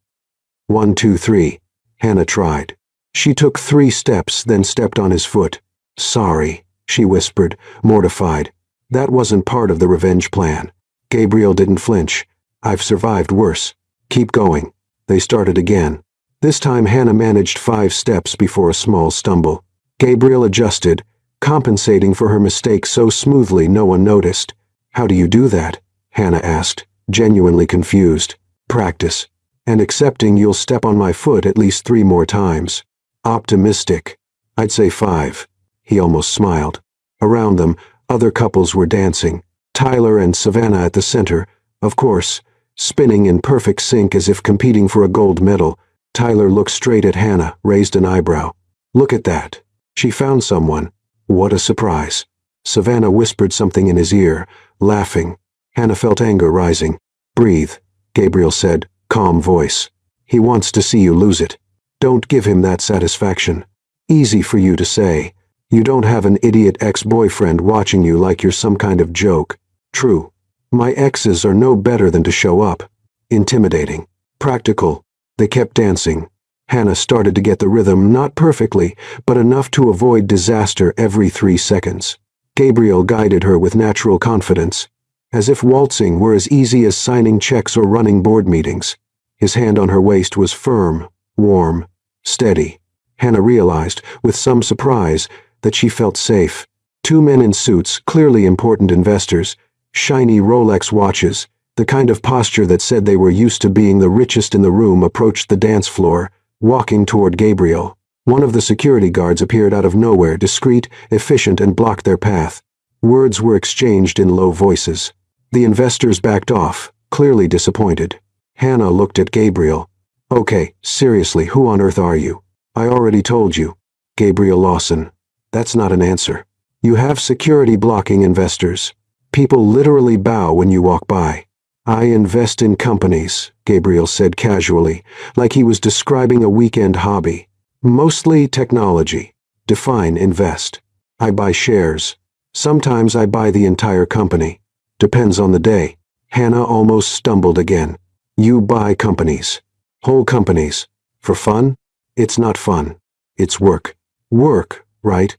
1, 2, 3. Hannah tried. She took 3 steps, then stepped on his foot. Sorry, she whispered, mortified. That wasn't part of the revenge plan. Gabriel didn't flinch. I've survived worse. Keep going. They started again. This time Hannah managed 5 steps before a small stumble. Gabriel adjusted, compensating for her mistake so smoothly no one noticed. How do you do that? Hannah asked, genuinely confused. Practice. And accepting you'll step on my foot at least 3 more times. Optimistic. I'd say 5. He almost smiled. Around them, other couples were dancing. Tyler and Savannah at the center, of course, spinning in perfect sync as if competing for a gold medal. Tyler looked straight at Hannah, raised an eyebrow. Look at that. She found someone. What a surprise. Savannah whispered something in his ear, laughing. Hannah felt anger rising. Breathe, Gabriel said, calm voice. He wants to see you lose it. Don't give him that satisfaction. Easy for you to say. You don't have an idiot ex-boyfriend watching you like you're some kind of joke. True. My exes are no better than to show up. Intimidating. Practical. They kept dancing. Hannah started to get the rhythm, not perfectly, but enough to avoid disaster every 3 seconds. Gabriel guided her with natural confidence, as if waltzing were as easy as signing checks or running board meetings. His hand on her waist was firm, warm, steady. Hannah realized, with some surprise, that she felt safe. 2 men in suits, clearly important investors, shiny Rolex watches, the kind of posture that said they were used to being the richest in the room, approached the dance floor, walking toward Gabriel. One of the security guards appeared out of nowhere, discreet, efficient, and blocked their path. Words were exchanged in low voices. The investors backed off, clearly disappointed. Hannah looked at Gabriel. Okay, seriously, who on earth are you? I already told you. Gabriel Lawson. That's not an answer. You have security blocking investors. People literally bow when you walk by. I invest in companies, Gabriel said casually, like he was describing a weekend hobby. Mostly technology. Define invest. I buy shares. Sometimes I buy the entire company. Depends on the day. Hannah almost stumbled again. You buy companies. Whole companies. For fun? It's not fun. It's work. Work, right?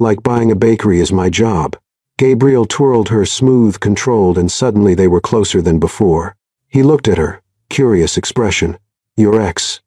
Like buying a bakery is my job. Gabriel twirled her smooth, controlled, and suddenly they were closer than before. He looked at her, curious expression. Your ex,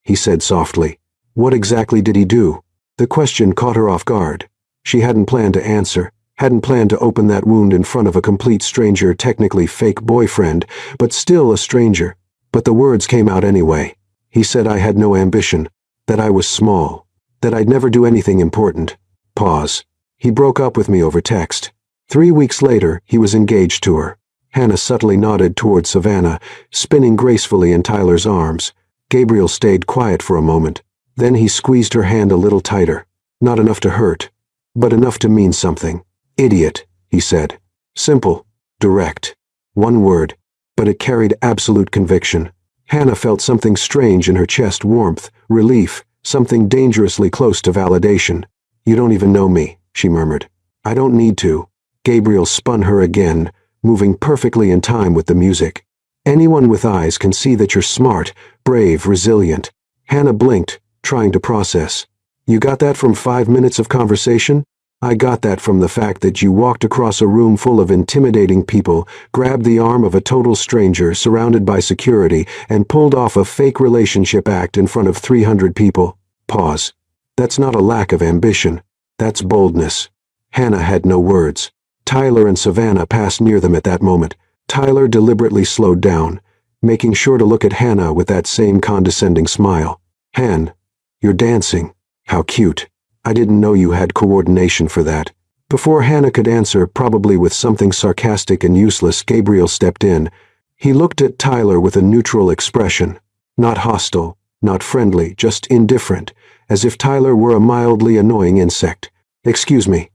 he said softly. What exactly did he do? The question caught her off guard. She hadn't planned to answer, hadn't planned to open that wound in front of a complete stranger, technically fake boyfriend, but still a stranger. But the words came out anyway. He said I had no ambition, that I was small, that I'd never do anything important. Pause. He broke up with me over text. 3 weeks later, he was engaged to her. Hannah subtly nodded toward Savannah, spinning gracefully in Tyler's arms. Gabriel stayed quiet for a moment. Then he squeezed her hand a little tighter. Not enough to hurt, but enough to mean something. Idiot, he said. Simple, direct. 1 word, but it carried absolute conviction. Hannah felt something strange in her chest, warmth, relief, something dangerously close to validation. You don't even know me, she murmured. I don't need to. Gabriel spun her again, moving perfectly in time with the music. Anyone with eyes can see that you're smart, brave, resilient. Hannah blinked, trying to process. You got that from 5 minutes of conversation? I got that from the fact that you walked across a room full of intimidating people, grabbed the arm of a total stranger surrounded by security, and pulled off a fake relationship act in front of 300 people. Pause. That's not a lack of ambition. That's boldness. Hannah had no words. Tyler and Savannah passed near them at that moment. Tyler deliberately slowed down, making sure to look at Hannah with that same condescending smile. Han, you're dancing. How cute. I didn't know you had coordination for that. Before Hannah could answer, probably with something sarcastic and useless, Gabriel stepped in. He looked at Tyler with a neutral expression. Not hostile, not friendly, just indifferent, as if Tyler were a mildly annoying insect. Excuse me,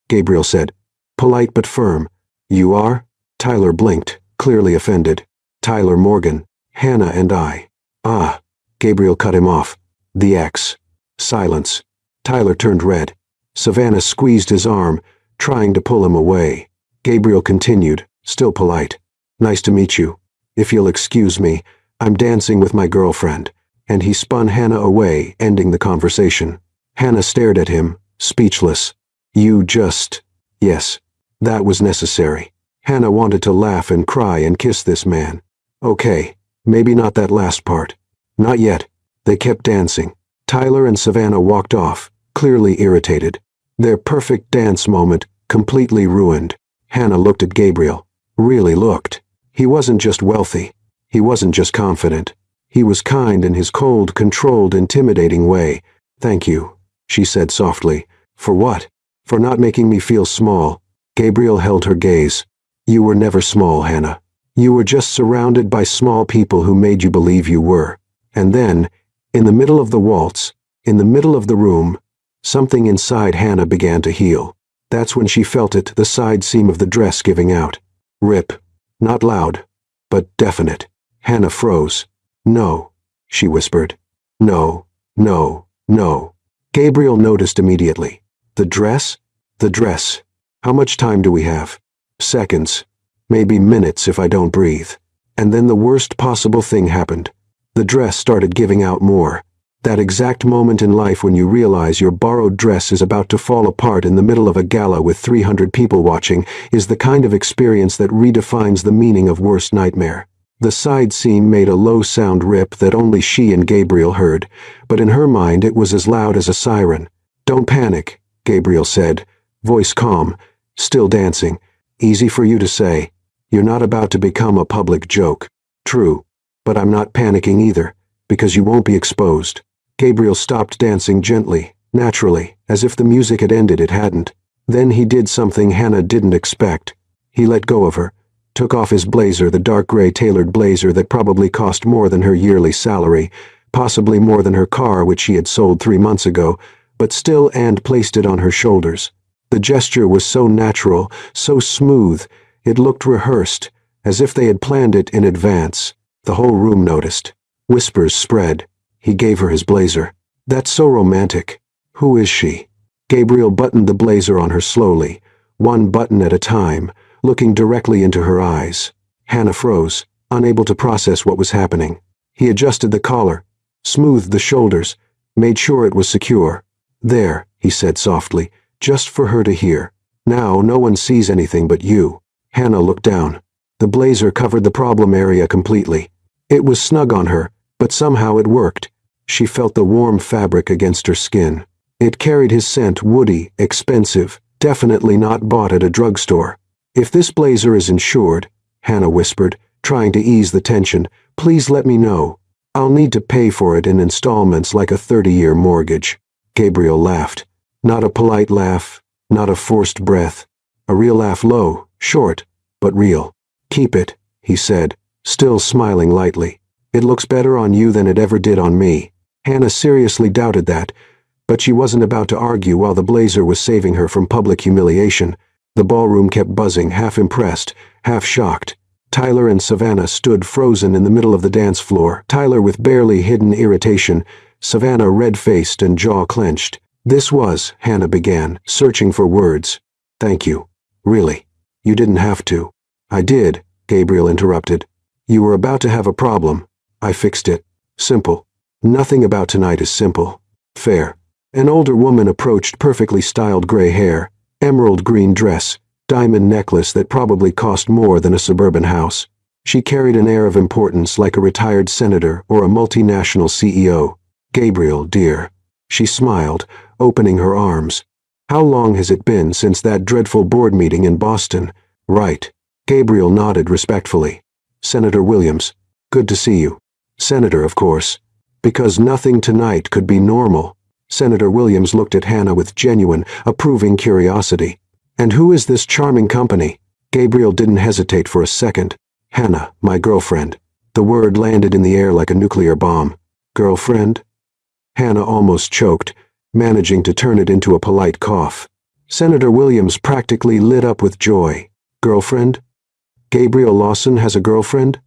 Gabriel said. polite but firm. You are? Tyler blinked, clearly offended. Tyler Morgan, Hannah and I. Ah. Gabriel cut him off. The ex. Silence. Tyler turned red. Savannah squeezed his arm, trying to pull him away. Gabriel continued, still polite. Nice to meet you. If you'll excuse me, I'm dancing with my girlfriend. And he spun Hannah away, ending the conversation. Hannah stared at him, speechless. You just... Yes, that was necessary. Hannah wanted to laugh and cry and kiss this man. Okay, maybe not that last part. Not yet. They kept dancing. Tyler and Savannah walked off, clearly irritated. Their perfect dance moment completely ruined. Hannah looked at Gabriel. Really looked. He wasn't just wealthy. He wasn't just confident. He was kind in his cold, controlled, intimidating way. Thank you, she said softly. For what? For not making me feel small. Gabriel held her gaze. You were never small, Hannah. You were just surrounded by small people who made you believe you were. And then, in the middle of the waltz, in the middle of the room, something inside Hannah began to heal. That's when she felt it, the side seam of the dress giving out. Rip. Not loud, but definite. Hannah froze. No, she whispered. No, no, no. Gabriel noticed immediately. The dress? The dress. How much time do we have? Seconds. Maybe minutes if I don't breathe. And then the worst possible thing happened. The dress started giving out more. That exact moment in life when you realize your borrowed dress is about to fall apart in the middle of a gala with 300 people watching is the kind of experience that redefines the meaning of worst nightmare. The side seam made a low sound rip that only she and Gabriel heard, but in her mind it was as loud as a siren. Don't panic, Gabriel said, voice calm, still dancing. Easy for you to say. You're not about to become a public joke. True, but I'm not panicking either, because you won't be exposed. Gabriel stopped dancing gently, naturally, as if the music had ended. It hadn't. Then he did something Hannah didn't expect. He let go of her, took off his blazer, the dark gray tailored blazer that probably cost more than her yearly salary, possibly more than her car which she had sold 3 months ago, but still, and placed it on her shoulders. The gesture was so natural, so smooth, it looked rehearsed, as if they had planned it in advance. The whole room noticed. Whispers spread. He gave her his blazer. That's so romantic. Who is she? Gabriel buttoned the blazer on her slowly, one button at a time, looking directly into her eyes. Hannah froze, unable to process what was happening. He adjusted the collar, smoothed the shoulders, made sure it was secure. There, he said softly, just for her to hear. Now no one sees anything but you. Hannah looked down. The blazer covered the problem area completely. It was snug on her, but somehow it worked. She felt the warm fabric against her skin. It carried his scent, woody, expensive, definitely not bought at a drugstore. If this blazer is insured, Hannah whispered, trying to ease the tension, please let me know. I'll need to pay for it in installments like a 30-year mortgage. Gabriel laughed. Not a polite laugh, not a forced breath. A real laugh, low, short, but real. Keep it, he said, still smiling lightly. It looks better on you than it ever did on me. Hannah seriously doubted that, but she wasn't about to argue while the blazer was saving her from public humiliation. The ballroom kept buzzing, half impressed, half shocked. Tyler and Savannah stood frozen in the middle of the dance floor, Tyler with barely hidden irritation, Savannah red-faced and jaw clenched. This was, Hannah began, searching for words. Thank you. Really. You didn't have to. I did, Gabriel interrupted. You were about to have a problem. I fixed it. Simple. Nothing about tonight is simple. Fair. An older woman approached, perfectly styled gray hair, emerald green dress, diamond necklace that probably cost more than a suburban house. She carried an air of importance like a retired senator or a multinational CEO. Gabriel, dear. She smiled, opening her arms. How long has it been since that dreadful board meeting in Boston? Right. Gabriel nodded respectfully. Senator Williams. Good to see you. Senator, of course. Because nothing tonight could be normal. Senator Williams looked at Hannah with genuine, approving curiosity. And who is this charming company? Gabriel didn't hesitate for a second. Hannah, my girlfriend. The word landed in the air like a nuclear bomb. Girlfriend? Hannah almost choked, managing to turn it into a polite cough. Senator Williams practically lit up with joy. Girlfriend? Gabriel Lawson has a girlfriend?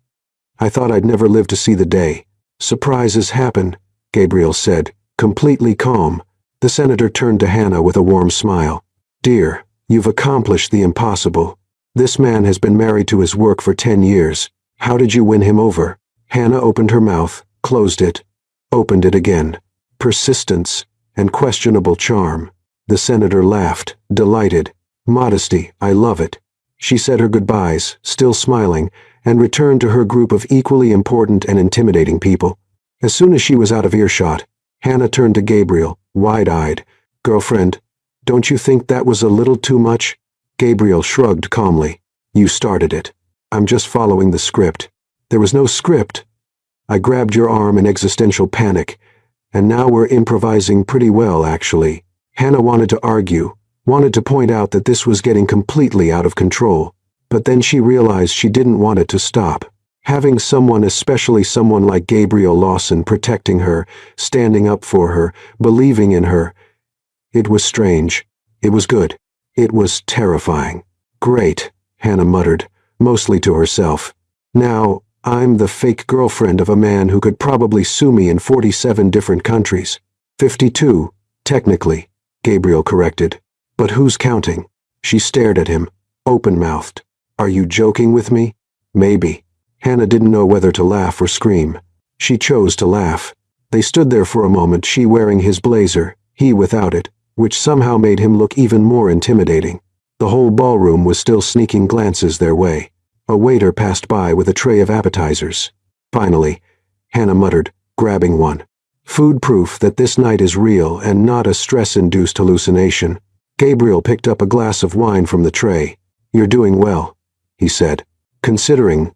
I thought I'd never live to see the day. Surprises happen, Gabriel said, completely calm. The senator turned to Hannah with a warm smile. Dear, you've accomplished the impossible. This man has been married to his work for 10 years. How did you win him over? Hannah opened her mouth, closed it, opened it again. Persistence and questionable charm. The senator laughed, delighted. Modesty, I love it. She said her goodbyes, still smiling, and returned to her group of equally important and intimidating people. As soon as she was out of earshot, Hannah turned to Gabriel, wide-eyed. Girlfriend, don't you think that was a little too much? Gabriel shrugged calmly. You started it. I'm just following the script. There was no script. I grabbed your arm in existential panic, and now we're improvising pretty well, actually. Hannah wanted to argue, wanted to point out that this was getting completely out of control, but then she realized she didn't want it to stop. Having someone, especially someone like Gabriel Lawson, protecting her, standing up for her, believing in her. It was strange. It was good. It was terrifying. Great, Hannah muttered, mostly to herself. Now, I'm the fake girlfriend of a man who could probably sue me in 47 different countries. 52, technically, Gabriel corrected. But who's counting? She stared at him, open-mouthed. Are you joking with me? Maybe. Hannah didn't know whether to laugh or scream. She chose to laugh. They stood there for a moment, she wearing his blazer, he without it, which somehow made him look even more intimidating. The whole ballroom was still sneaking glances their way. A waiter passed by with a tray of appetizers. Finally, Hannah muttered, grabbing one. Food proof that this night is real and not a stress-induced hallucination. Gabriel picked up a glass of wine from the tray. You're doing well, he said. Considering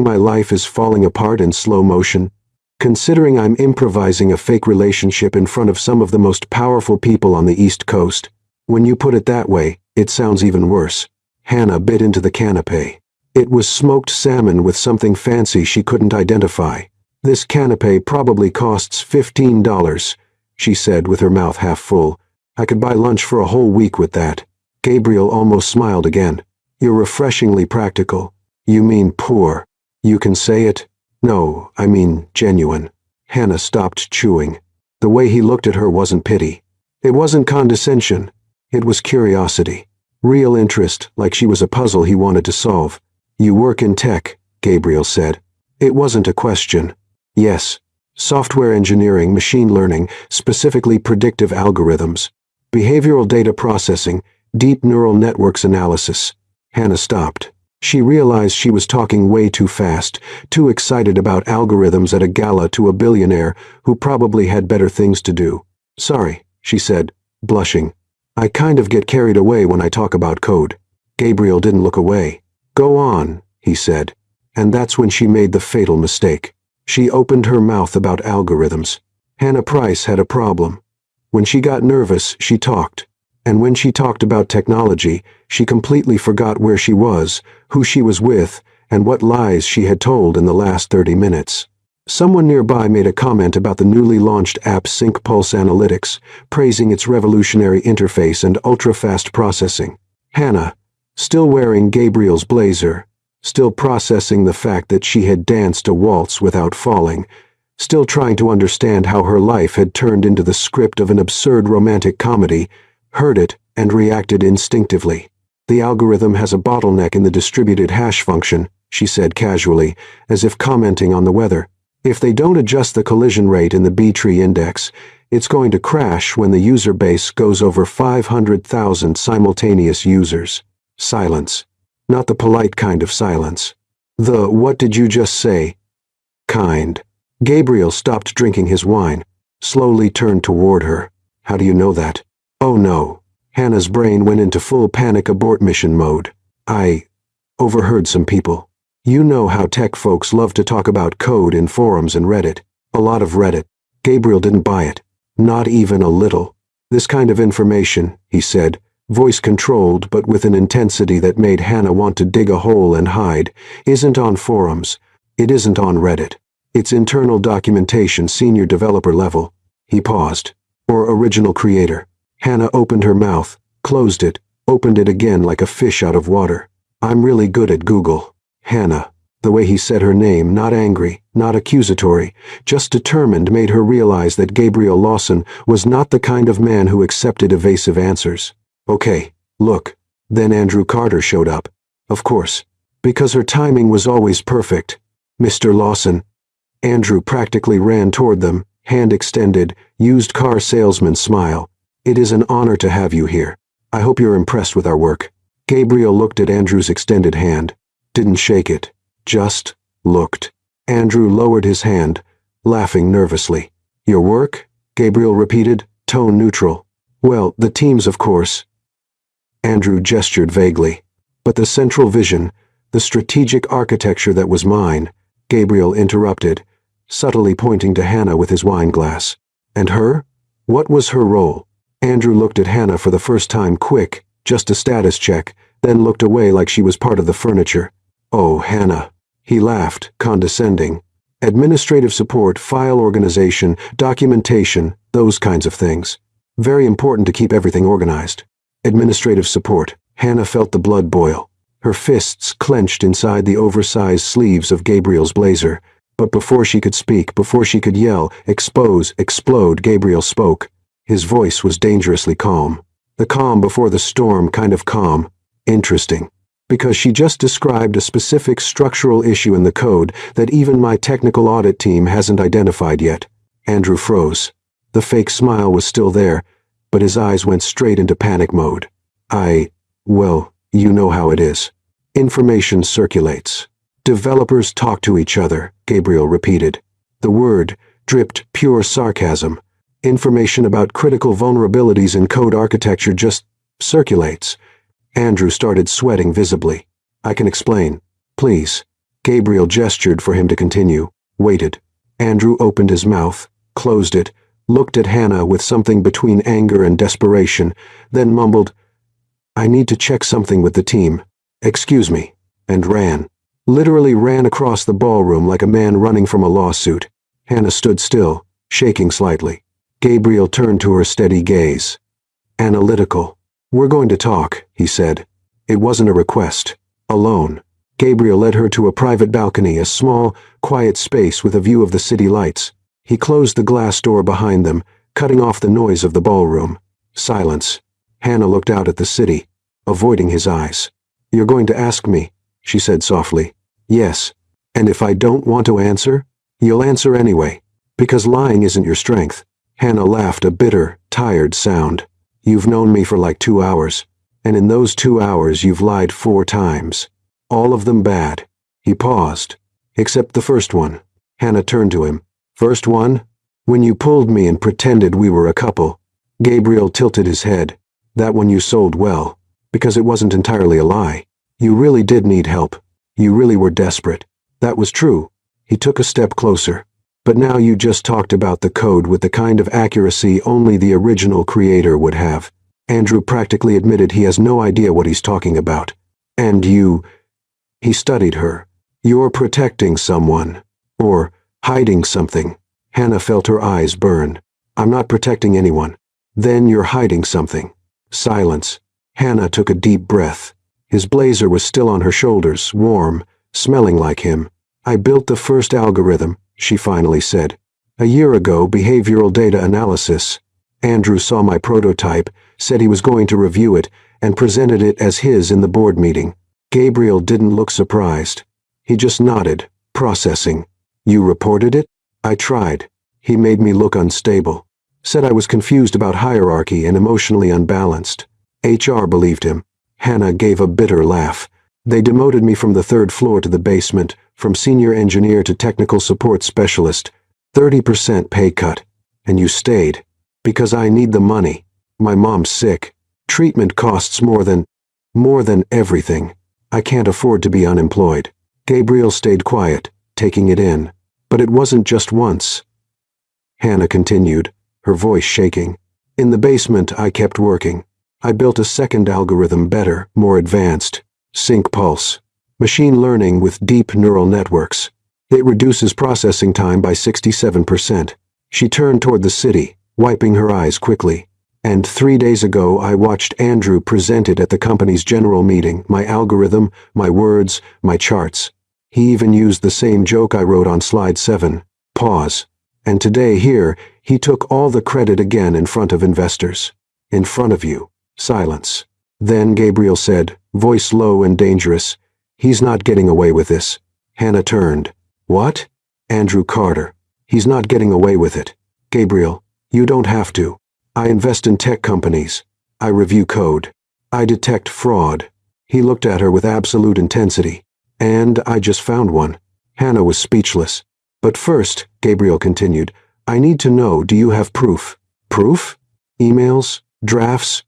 my life is falling apart in slow motion. Considering I'm improvising a fake relationship in front of some of the most powerful people on the East Coast. When you put it that way, it sounds even worse. Hannah bit into the canapé. It was smoked salmon with something fancy she couldn't identify. This canapé probably costs $15, she said with her mouth half full. I could buy lunch for a whole week with that. Gabriel almost smiled again. You're refreshingly practical. You mean poor. You can say it? No, I mean genuine. Hannah stopped chewing. The way he looked at her wasn't pity. It wasn't condescension. It was curiosity. Real interest, like she was a puzzle he wanted to solve. You work in tech, Gabriel said. It wasn't a question. Yes. Software engineering, machine learning, specifically predictive algorithms. Behavioral data processing, deep neural networks analysis. Hannah stopped. She realized she was talking way too fast, too excited about algorithms at a gala to a billionaire who probably had better things to do. Sorry, she said, blushing. I kind of get carried away when I talk about code. Gabriel didn't look away. Go on, he said. And that's when she made the fatal mistake. She opened her mouth about algorithms. Hannah Price had a problem. When she got nervous, she talked. And when she talked about technology, she completely forgot where she was, who she was with, and what lies she had told in the last 30 minutes. Someone nearby made a comment about the newly launched app Sync Pulse Analytics, praising its revolutionary interface and ultra-fast processing. Hannah, still wearing Gabriel's blazer, still processing the fact that she had danced a waltz without falling, still trying to understand how her life had turned into the script of an absurd romantic comedy, heard it and reacted instinctively. The algorithm has a bottleneck in the distributed hash function, she said casually, as if commenting on the weather. If they don't adjust the collision rate in the B-tree index, it's going to crash when the user base goes over 500,000 simultaneous users. Silence. Not the polite kind of silence. The "what did you just say?" kind. Gabriel stopped drinking his wine, slowly turned toward her. How do you know that? Oh no. Hannah's brain went into full panic abort mission mode. I overheard some people. You know how tech folks love to talk about code in forums and Reddit. A lot of Reddit. Gabriel didn't buy it. Not even a little. This kind of information, he said, voice controlled but with an intensity that made Hannah want to dig a hole and hide, isn't on forums. It isn't on Reddit. It's internal documentation, senior developer level. He paused. Or original creator. Hannah opened her mouth, closed it, opened it again like a fish out of water. I'm really good at Google. Hannah. The way he said her name, not angry, not accusatory, just determined, made her realize that Gabriel Lawson was not the kind of man who accepted evasive answers. Okay, look. Then Andrew Carter showed up. Of course. Because her timing was always perfect. Mr. Lawson. Andrew practically ran toward them, hand extended, used car salesman smile. It is an honor to have you here. I hope you're impressed with our work. Gabriel looked at Andrew's extended hand. Didn't shake it. Just looked. Andrew lowered his hand, laughing nervously. Your work? Gabriel repeated, tone neutral. Well, the teams, of course. Andrew gestured vaguely. But the central vision, the strategic architecture that was mine, Gabriel interrupted, subtly pointing to Hannah with his wine glass. And her? What was her role? Andrew looked at Hannah for the first time, quick, just a status check, then looked away like she was part of the furniture. Oh, Hannah. He laughed, condescending. Administrative support, file organization, documentation, those kinds of things. Very important to keep everything organized. Administrative support. Hannah felt the blood boil. Her fists clenched inside the oversized sleeves of Gabriel's blazer. But before she could speak, before she could yell, expose, explode, Gabriel spoke. His voice was dangerously calm. The calm before the storm kind of calm. Interesting. Because she just described a specific structural issue in the code that even my technical audit team hasn't identified yet. Andrew froze. The fake smile was still there, but his eyes went straight into panic mode. Well, you know how it is. Information circulates. Developers talk to each other, Gabriel repeated. The word dripped pure sarcasm. Information about critical vulnerabilities in code architecture just circulates. Andrew started sweating visibly. I can explain. Please. Gabriel gestured for him to continue, waited. Andrew opened his mouth, closed it, looked at Hannah with something between anger and desperation, then mumbled, I need to check something with the team. Excuse me, and ran. Literally ran across the ballroom like a man running from a lawsuit. Hannah stood still, shaking slightly. Gabriel turned to her steady gaze. Analytical. We're going to talk, he said. It wasn't a request. Alone. Gabriel led her to a private balcony, a small, quiet space with a view of the city lights. He closed the glass door behind them, cutting off the noise of the ballroom. Silence. Hannah looked out at the city, avoiding his eyes. You're going to ask me, she said softly. Yes. And if I don't want to answer, you'll answer anyway. Because lying isn't your strength. Hannah laughed, a bitter, tired sound. You've known me for like 2 hours, and in those 2 hours you've lied 4 times. All of them bad. He paused. Except the first one. Hannah turned to him. First one? When you pulled me and pretended we were a couple. Gabriel tilted his head. That one you sold well, because it wasn't entirely a lie. You really did need help. You really were desperate. That was true. He took a step closer. But now you just talked about the code with the kind of accuracy only the original creator would have. Andrew practically admitted he has no idea what he's talking about. And you... He studied her. You're protecting someone. Or hiding something. Hannah felt her eyes burn. I'm not protecting anyone. Then you're hiding something. Silence. Hannah took a deep breath. His blazer was still on her shoulders, warm, smelling like him. I built the first algorithm, she finally said. A year ago, behavioral data analysis. Andrew saw my prototype, said he was going to review it, and presented it as his in the board meeting. Gabriel didn't look surprised. He just nodded, processing. You reported it? I tried. He made me look unstable. Said I was confused about hierarchy and emotionally unbalanced. HR believed him. Hannah gave a bitter laugh. They demoted me from the 3rd floor to the basement, from senior engineer to technical support specialist. 30% pay cut. And you stayed. Because I need the money. My mom's sick. Treatment costs more than everything. I can't afford to be unemployed. Gabriel stayed quiet, taking it in. But it wasn't just once. Hannah continued, her voice shaking. In the basement, I kept working. I built a second algorithm, better, more advanced. Sync pulse. Machine learning with deep neural networks. It reduces processing time by 67%. She turned toward the city, wiping her eyes quickly. And 3 days ago I watched Andrew present it at the company's general meeting, my algorithm, my words, my charts. He even used the same joke I wrote on slide 7. Pause. And today here, he took all the credit again in front of investors. In front of you. Silence. Then Gabriel said, voice low and dangerous, he's not getting away with this. Hannah turned. What? Andrew Carter. He's not getting away with it. Gabriel, you don't have to. I invest in tech companies. I review code. I detect fraud. He looked at her with absolute intensity. And I just found one. Hannah was speechless. But first, Gabriel continued, I need to know, do you have proof? Proof? Emails? Drafts?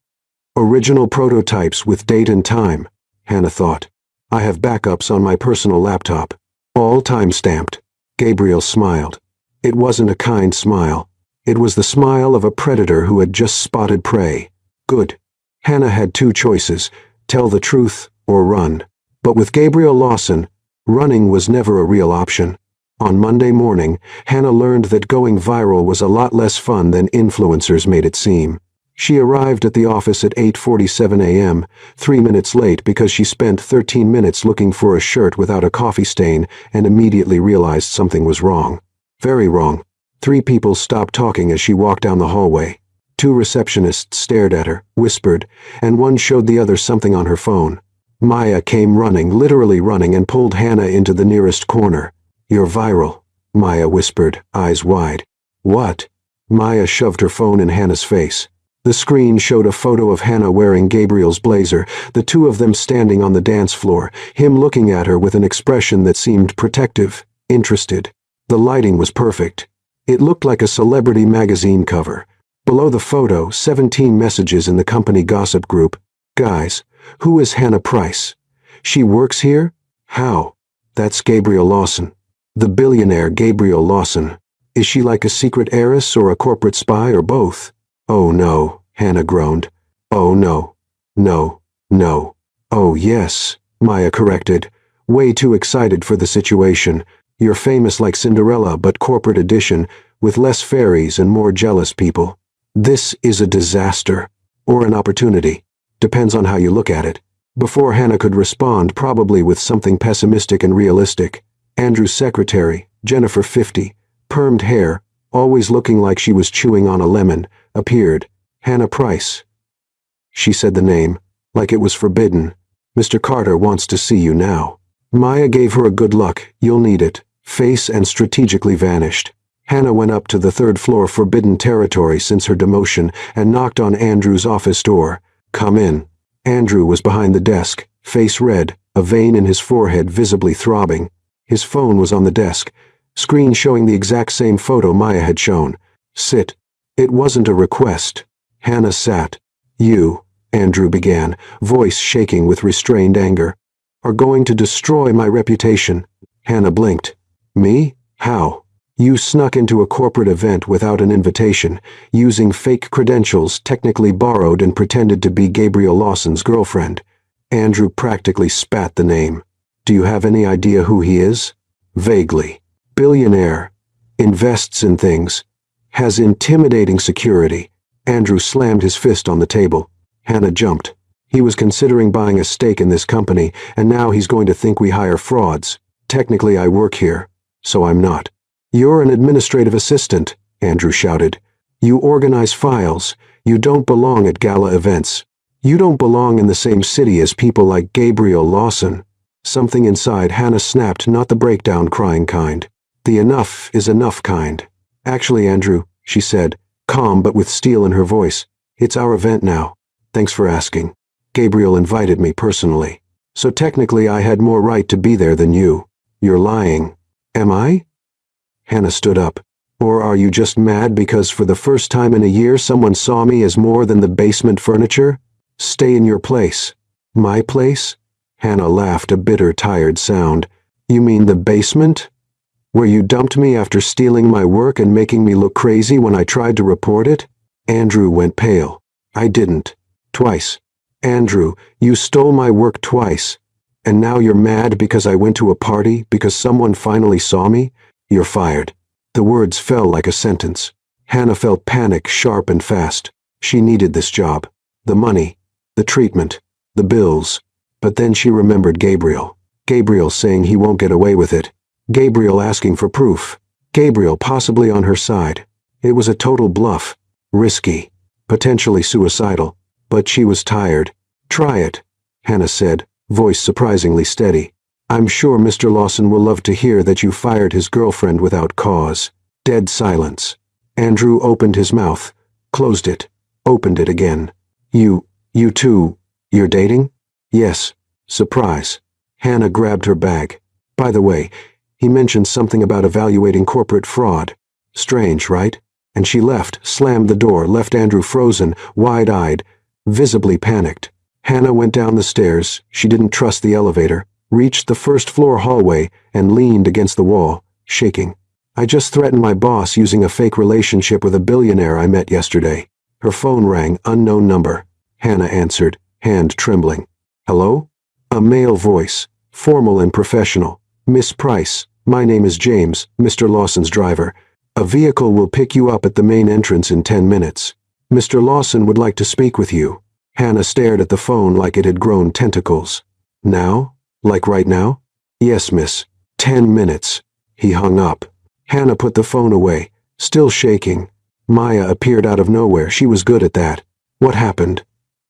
Original prototypes with date and time, Hannah thought. I have backups on my personal laptop. All time-stamped. Gabriel smiled. It wasn't a kind smile. It was the smile of a predator who had just spotted prey. Good. Hannah had two choices, tell the truth or run. But with Gabriel Lawson, running was never a real option. On Monday morning, Hannah learned that going viral was a lot less fun than influencers made it seem. She arrived at the office at 8:47 a.m., 3 minutes late because she spent 13 minutes looking for a shirt without a coffee stain and immediately realized something was wrong. Very wrong. 3 people stopped talking as she walked down the hallway. 2 receptionists stared at her, whispered, and one showed the other something on her phone. Maya came running, literally running, and pulled Hannah into the nearest corner. You're viral, Maya whispered, eyes wide. What? Maya shoved her phone in Hannah's face. The screen showed a photo of Hannah wearing Gabriel's blazer, the two of them standing on the dance floor, him looking at her with an expression that seemed protective, interested. The lighting was perfect. It looked like a celebrity magazine cover. Below the photo, 17 messages in the company gossip group. Guys, who is Hannah Price? She works here? How? That's Gabriel Lawson. The billionaire Gabriel Lawson. Is she like a secret heiress or a corporate spy or both? Oh no, Hannah groaned. Oh no. No. No. Oh yes, Maya corrected. Way too excited for the situation. You're famous like Cinderella but corporate edition, with less fairies and more jealous people. This is a disaster. Or an opportunity. Depends on how you look at it. Before Hannah could respond, probably with something pessimistic and realistic, Andrew's secretary, Jennifer 50, permed hair, always looking like she was chewing on a lemon, appeared. Hannah Price. She said the name, like it was forbidden. Mr. Carter wants to see you now. Maya gave her a good luck, you'll need it, face and strategically vanished. Hannah went up to the 3rd floor forbidden territory since her demotion and knocked on Andrew's office door. Come in. Andrew was behind the desk, face red, a vein in his forehead visibly throbbing. His phone was on the desk, screen showing the exact same photo Maya had shown. Sit. It wasn't a request. Hannah sat. You, Andrew began, voice shaking with restrained anger, are going to destroy my reputation. Hannah blinked. Me? How? You snuck into a corporate event without an invitation, using fake credentials technically borrowed and pretended to be Gabriel Lawson's girlfriend. Andrew practically spat the name. Do you have any idea who he is? Vaguely. Billionaire. Invests in things. Has intimidating security. Andrew slammed his fist on the table. Hannah jumped. He was considering buying a stake in this company, and now he's going to think we hire frauds. Technically I work here, so I'm not. You're an administrative assistant, Andrew shouted. You organize files. You don't belong at gala events. You don't belong in the same city as people like Gabriel Lawson. Something inside Hannah snapped, not the breakdown crying kind. The enough is enough kind. Actually, Andrew, she said, calm but with steel in her voice, it's our event now. Thanks for asking. Gabriel invited me personally. So technically I had more right to be there than you. You're lying. Am I? Hannah stood up. Or are you just mad because for the first time in a year someone saw me as more than the basement furniture? Stay in your place. My place? Hannah laughed, a bitter, tired sound. You mean the basement? Where you dumped me after stealing my work and making me look crazy when I tried to report it? Andrew went pale. I didn't. Twice. Andrew, you stole my work twice. And now you're mad because I went to a party, because someone finally saw me? You're fired. The words fell like a sentence. Hannah felt panic, sharp and fast. She needed this job. The money, the treatment, the bills. But then she remembered Gabriel. Gabriel saying he won't get away with it. Gabriel asking for proof. Gabriel possibly on her side. It was a total bluff. Risky. Potentially suicidal. But she was tired. Try it, Hannah said, voice surprisingly steady. I'm sure Mr. Lawson will love to hear that you fired his girlfriend without cause. Dead silence. Andrew opened his mouth, closed it, opened it again. You two, you're dating? Yes. Surprise. Hannah grabbed her bag. By the way, he mentioned something about evaluating corporate fraud. Strange, right? And she left, slammed the door, left Andrew frozen, wide-eyed, visibly panicked. Hannah went down the stairs. She didn't trust the elevator, reached the first-floor hallway, and leaned against the wall, shaking. I just threatened my boss using a fake relationship with a billionaire I met yesterday. Her phone rang, unknown number. Hannah answered, hand trembling. Hello? A male voice, formal and professional. Miss Price, my name is James, Mr. Lawson's driver. A vehicle will pick you up at the main entrance in 10 minutes. Mr. Lawson would like to speak with you. Hannah stared at the phone like it had grown tentacles. Now? Like right now? Yes, miss. 10 minutes. He hung up. Hannah put the phone away, still shaking. Maya appeared out of nowhere. She was good at that. What happened?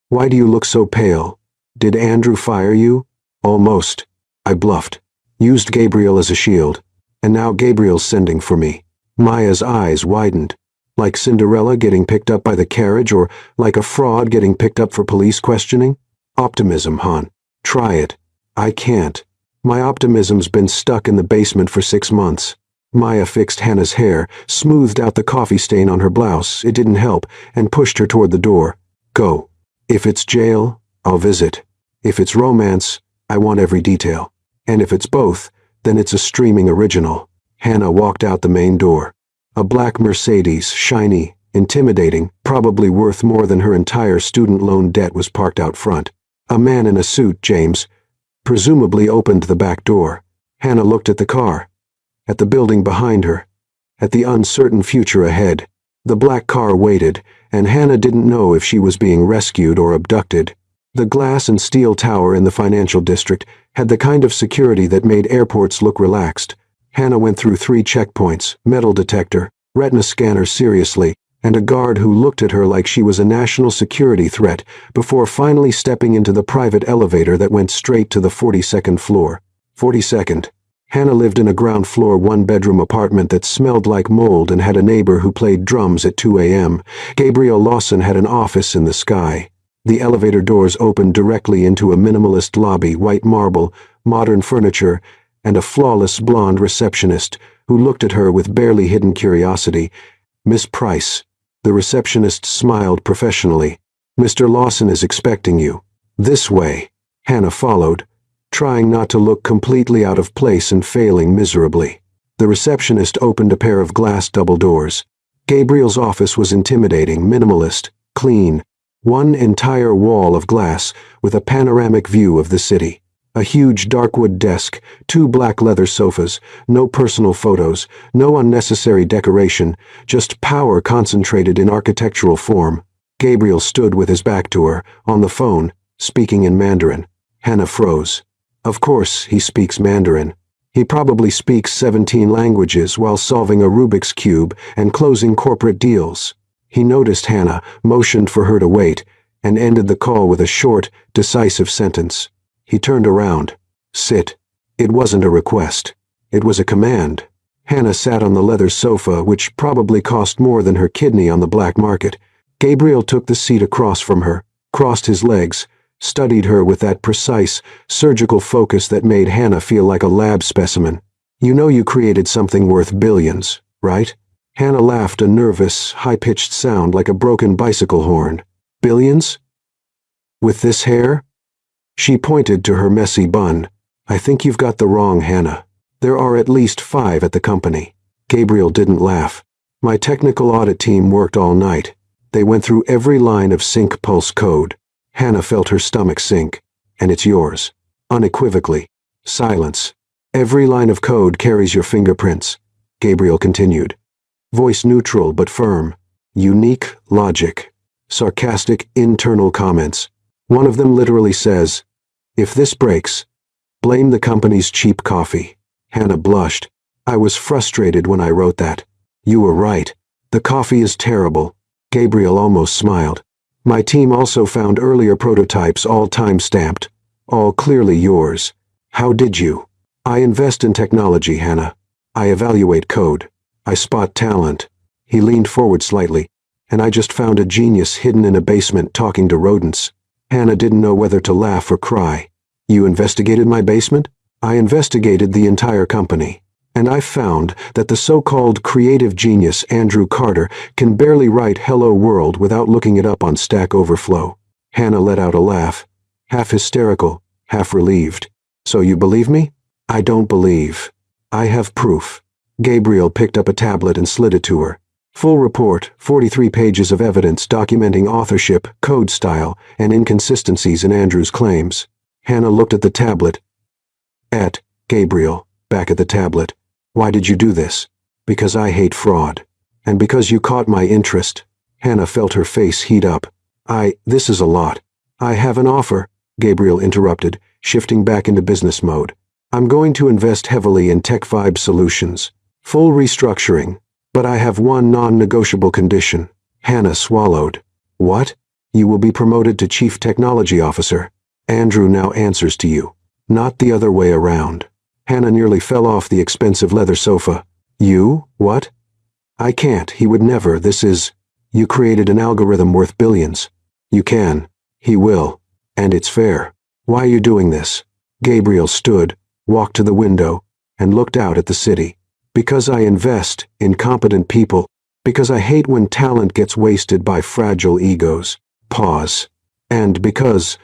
Why do you look so pale? Did Andrew fire you? Almost. I bluffed. Used Gabriel as a shield. And now Gabriel's sending for me. Maya's eyes widened. Like Cinderella getting picked up by the carriage, or like a fraud getting picked up for police questioning? Optimism, hon. Try it. I can't. My optimism's been stuck in the basement for 6 months. Maya fixed Hannah's hair, smoothed out the coffee stain on her blouse, it didn't help, and pushed her toward the door. Go. If it's jail, I'll visit. If it's romance, I want every detail. And if it's both, then it's a streaming original. Hannah walked out the main door. A black Mercedes, shiny, intimidating, probably worth more than her entire student loan debt, was parked out front. A man in a suit, James, presumably opened the back door. Hannah looked at the car, at the building behind her, at the uncertain future ahead. The black car waited, and Hannah didn't know if she was being rescued or abducted. The glass and steel tower in the financial district had the kind of security that made airports look relaxed. Hannah went through 3 checkpoints, metal detector, retina scanner seriously, and a guard who looked at her like she was a national security threat before finally stepping into the private elevator that went straight to the 42nd floor. 42nd. Hannah lived in a ground-floor 1-bedroom apartment that smelled like mold and had a neighbor who played drums at 2 a.m. Gabriel Lawson had an office in the sky. The elevator doors opened directly into a minimalist lobby, white marble, modern furniture, and a flawless blonde receptionist who looked at her with barely hidden curiosity. Miss Price. The receptionist smiled professionally. Mr. Lawson is expecting you. This way. Hannah followed, trying not to look completely out of place and failing miserably. The receptionist opened a pair of glass double doors. Gabriel's office was intimidating, minimalist, clean. One entire wall of glass with a panoramic view of the city. A huge darkwood desk, 2 black leather sofas, no personal photos, no unnecessary decoration, just power concentrated in architectural form. Gabriel stood with his back to her, on the phone, speaking in Mandarin. Hannah froze. Of course, he speaks Mandarin. He probably speaks 17 languages while solving a Rubik's Cube and closing corporate deals. He noticed Hannah, motioned for her to wait, and ended the call with a short, decisive sentence. He turned around. Sit. It wasn't a request. It was a command. Hannah sat on the leather sofa, which probably cost more than her kidney on the black market. Gabriel took the seat across from her, crossed his legs, studied her with that precise, surgical focus that made Hannah feel like a lab specimen. You know you created something worth billions, right? Hannah laughed, a nervous, high-pitched sound like a broken bicycle horn. Billions? With this hair? She pointed to her messy bun. I think you've got the wrong Hannah. There are at least 5 at the company. Gabriel didn't laugh. My technical audit team worked all night. They went through every line of sync pulse code. Hannah felt her stomach sink. And it's yours. Unequivocally. Silence. Every line of code carries your fingerprints. Gabriel continued. Voice neutral but firm. Unique logic. sarcastic internal comments. One of them literally says, "If this breaks, blame the company's cheap coffee." Hannah blushed. I was frustrated when I wrote that. You were right. The coffee is terrible. Gabriel almost smiled. My team also found earlier prototypes all time-stamped, all clearly yours. How did you? I invest in technology, Hannah. I evaluate code. I spot talent. He leaned forward slightly, and I just found a genius hidden in a basement talking to rodents. Hannah didn't know whether to laugh or cry. You investigated my basement? I investigated the entire company. And I found that the so-called creative genius Andrew Carter can barely write Hello World without looking it up on Stack Overflow. Hannah let out a laugh, half hysterical, half relieved. So you believe me? I don't believe. I have proof. Gabriel picked up a tablet and slid it to her. Full report, 43 pages of evidence documenting authorship, code style, and inconsistencies in Andrew's claims. Hannah looked at the tablet. Gabriel, back at the tablet. Why did you do this? Because I hate fraud. And because you caught my interest. Hannah felt her face heat up. This is a lot. I have an offer, Gabriel interrupted, shifting back into business mode. I'm going to invest heavily in Tech Vibe Solutions. Full restructuring. But I have one non-negotiable condition. Hannah swallowed. What? You will be promoted to Chief Technology Officer. Andrew now answers to you. Not the other way around. Hannah nearly fell off the expensive leather sofa. You? What? I can't. He would never. This is... You created an algorithm worth billions. You can. He will. And it's fair. Why are you doing this? Gabriel stood, walked to the window, and looked out at the city. Because I invest in competent people. Because I hate when talent gets wasted by fragile egos. Pause. And because,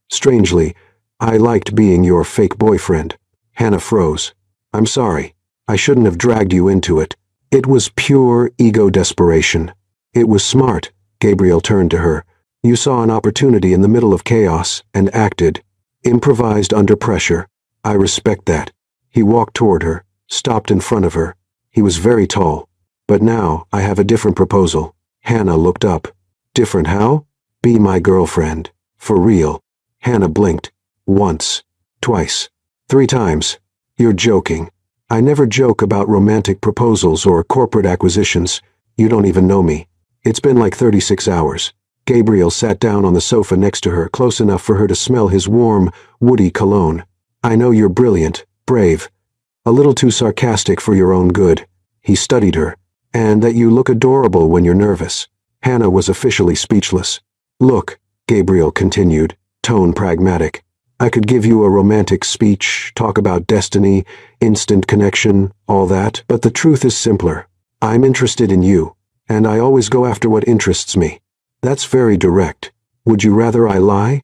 strangely, I liked being your fake boyfriend. Hannah froze. I'm sorry. I shouldn't have dragged you into it. It was pure ego desperation. It was smart. Gabriel turned to her. You saw an opportunity in the middle of chaos and acted. Improvised under pressure. I respect that. He walked toward her, stopped in front of her. He was very tall. But now I have a different proposal. Hannah looked up. Different how? Be my girlfriend. For real. Hannah blinked. Once. Twice. 3 times. You're joking. I never joke about romantic proposals or corporate acquisitions. You don't even know me. It's been like 36 hours. Gabriel sat down on the sofa next to her, close enough for her to smell his warm, woody cologne. I know you're brilliant, brave, a little too sarcastic for your own good. He studied her. And that you look adorable when you're nervous. Hannah was officially speechless. Look, Gabriel continued, tone pragmatic. I could give you a romantic speech, talk about destiny, instant connection, all that, but the truth is simpler. I'm interested in you, and I always go after what interests me. That's very direct. Would you rather I lie?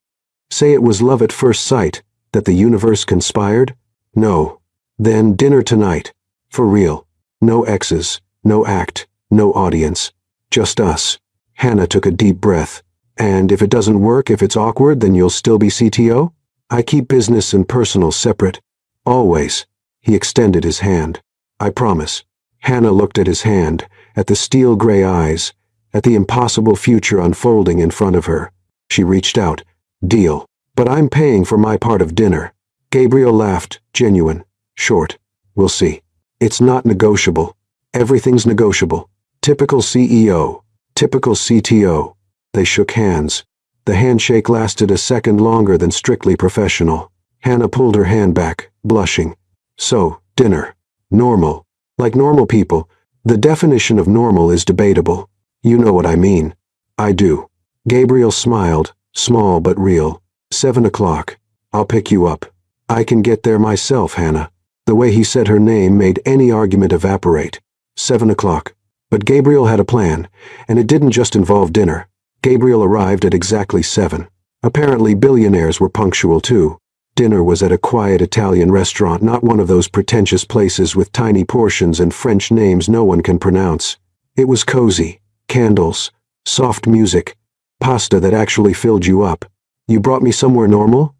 Say it was love at first sight, that the universe conspired? No. Then dinner tonight. For real. No exes, no act, no audience. Just us. Hannah took a deep breath. And if it doesn't work, if it's awkward, then you'll still be CTO? I keep business and personal separate. Always. He extended his hand. I promise. Hannah looked at his hand, at the steel gray eyes, at the impossible future unfolding in front of her. She reached out. Deal. But I'm paying for my part of dinner. Gabriel laughed, genuine, short. We'll see. It's not negotiable. Everything's negotiable. Typical CEO. Typical CTO. They shook hands. The handshake lasted a second longer than strictly professional. Hannah pulled her hand back, blushing. So, dinner. Normal. Like normal people. The definition of normal is debatable. You know what I mean. I do. Gabriel smiled, small but real. 7 o'clock. I'll pick you up. I can get there myself, Hannah. The way he said her name made any argument evaporate. 7 o'clock. But Gabriel had a plan, and it didn't just involve dinner. Gabriel arrived at exactly 7. Apparently billionaires were punctual too. Dinner was at a quiet Italian restaurant, not one of those pretentious places with tiny portions and French names no one can pronounce. It was cozy, candles, soft music, pasta that actually filled you up. You brought me somewhere normal?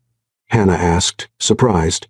Hannah asked, surprised.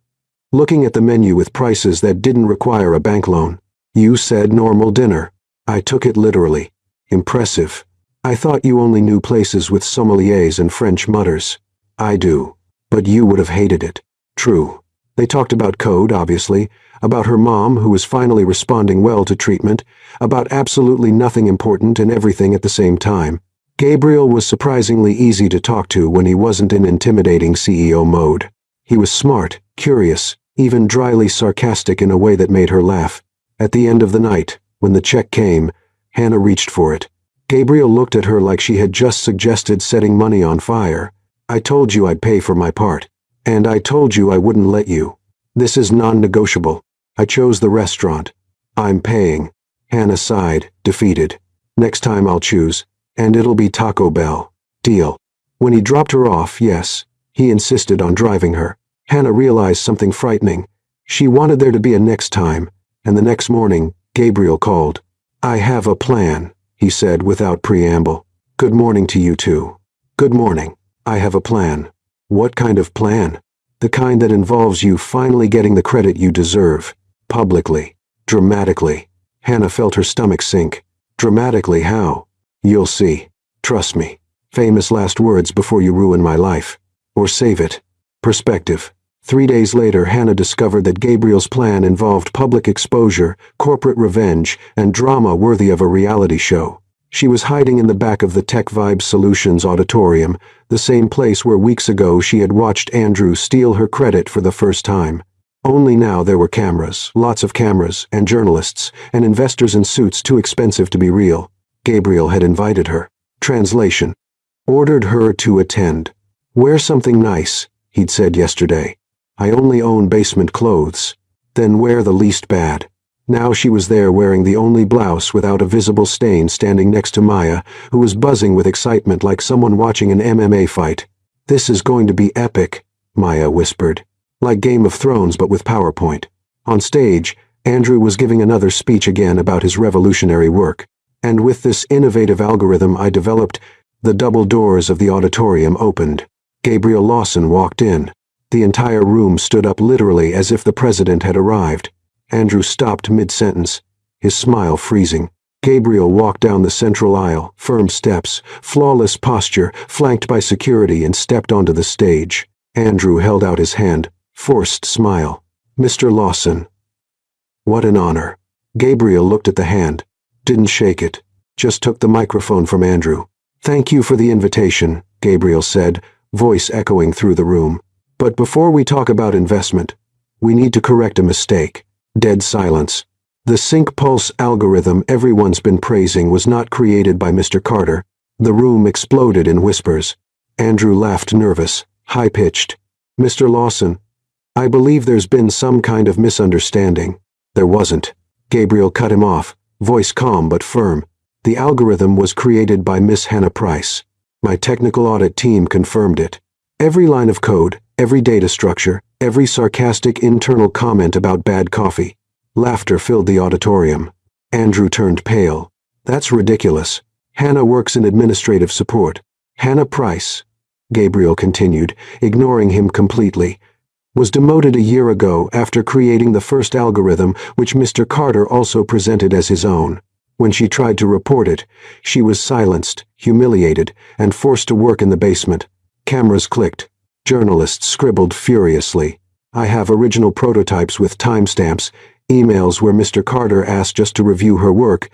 Looking at the menu with prices that didn't require a bank loan. You said normal dinner. I took it literally. Impressive. I thought you only knew places with sommeliers and French mutters. I do. But you would have hated it. True. They talked about code, obviously, about her mom who was finally responding well to treatment, about absolutely nothing important and everything at the same time. Gabriel was surprisingly easy to talk to when he wasn't in intimidating CEO mode. He was smart, curious, even dryly sarcastic in a way that made her laugh. At the end of the night, when the check came, Hannah reached for it. Gabriel looked at her like she had just suggested setting money on fire. I told you I'd pay for my part. And I told you I wouldn't let you. This is non-negotiable. I chose the restaurant. I'm paying. Hannah sighed, defeated. Next time I'll choose. And it'll be Taco Bell. Deal. When he dropped her off, yes, he insisted on driving her. Hannah realized something frightening. She wanted there to be a next time, and the next morning, Gabriel called. I have a plan, he said without preamble. Good morning to you too. Good morning. I have a plan. What kind of plan? The kind that involves you finally getting the credit you deserve. Publicly. Dramatically. Hannah felt her stomach sink. Dramatically how? You'll see. Trust me. Famous last words before you ruin my life. Or save it. Perspective. 3 days later, Hannah discovered that Gabriel's plan involved public exposure, corporate revenge, and drama worthy of a reality show. She was hiding in the back of the Tech Vibe Solutions auditorium, the same place where weeks ago she had watched Andrew steal her credit for the first time. Only now there were cameras, lots of cameras, and journalists, and investors in suits too expensive to be real. Gabriel had invited her. Translation. Ordered her to attend. Wear something nice, he'd said yesterday. I only own basement clothes. Then wear the least bad. Now she was there wearing the only blouse without a visible stain, standing next to Maya, who was buzzing with excitement like someone watching an MMA fight. This is going to be epic, Maya whispered. Like Game of Thrones but with PowerPoint. On stage, Andrew was giving another speech again about his revolutionary work. And with this innovative algorithm I developed, the double doors of the auditorium opened. Gabriel Lawson walked in. The entire room stood up literally as if the president had arrived. Andrew stopped mid-sentence, his smile freezing. Gabriel walked down the central aisle, firm steps, flawless posture, flanked by security, and stepped onto the stage. Andrew held out his hand, forced smile. Mr. Lawson. What an honor. Gabriel looked at the hand. Didn't shake it. Just took the microphone from Andrew. Thank you for the invitation, Gabriel said, voice echoing through the room. But before we talk about investment, we need to correct a mistake. Dead silence. The Sync Pulse algorithm everyone's been praising was not created by Mr. Carter. The room exploded in whispers. Andrew laughed, nervous, high-pitched. Mr. Lawson, I believe there's been some kind of misunderstanding. There wasn't. Gabriel cut him off, voice calm but firm. The algorithm was created by Miss Hannah Price. My technical audit team confirmed it. Every line of code, every data structure, every sarcastic internal comment about bad coffee. Laughter filled the auditorium. Andrew turned pale. That's ridiculous. Hannah works in administrative support. Hannah Price, Gabriel continued, ignoring him completely, was demoted a year ago after creating the first algorithm which Mr. Carter also presented as his own. When she tried to report it, she was silenced, humiliated, and forced to work in the basement. Cameras clicked. Journalists scribbled furiously. I have original prototypes with timestamps, emails where Mr. Carter asked just to review her work,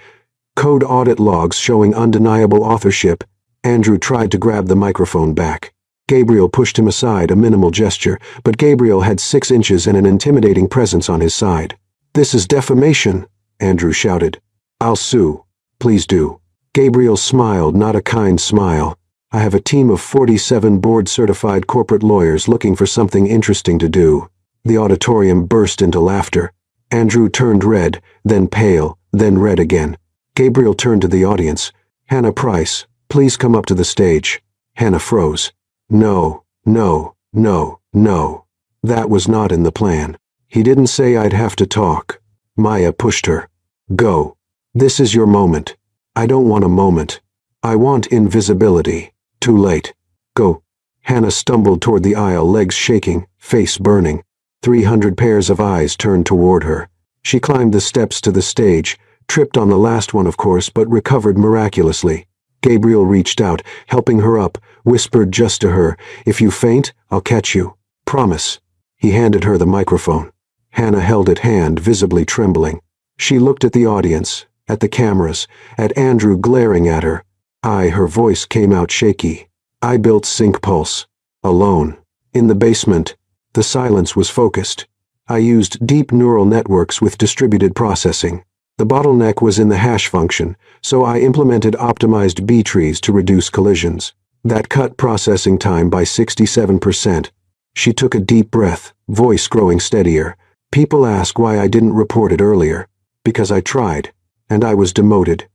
code audit logs showing undeniable authorship. Andrew tried to grab the microphone back. Gabriel pushed him aside, a minimal gesture, but Gabriel had 6 inches and an intimidating presence on his side. This is defamation, Andrew shouted. I'll sue. Please do. Gabriel smiled, not a kind smile. I have a team of 47 board-certified corporate lawyers looking for something interesting to do. The auditorium burst into laughter. Andrew turned red, then pale, then red again. Gabriel turned to the audience. Hannah Price, please come up to the stage. Hannah froze. No, no, no, no. That was not in the plan. He didn't say I'd have to talk. Maya pushed her. Go. This is your moment. I don't want a moment. I want invisibility. Too late. Go. Hannah stumbled toward the aisle, legs shaking, face burning. 300 pairs of eyes turned toward her. She climbed the steps to the stage, tripped on the last one of course, but recovered miraculously. Gabriel reached out, helping her up, whispered just to her, "If you faint, I'll catch you. Promise." He handed her the microphone. Hannah held it hand, visibly trembling. She looked at the audience, at the cameras, at Andrew glaring at her. Her voice came out shaky. "I built Sync Pulse. Alone. In the basement." The silence was focused. "I used deep neural networks with distributed processing. The bottleneck was in the hash function, so I implemented optimized B-trees to reduce collisions. That cut processing time by 67%. She took a deep breath, voice growing steadier. "People ask why I didn't report it earlier. Because I tried, and I was demoted.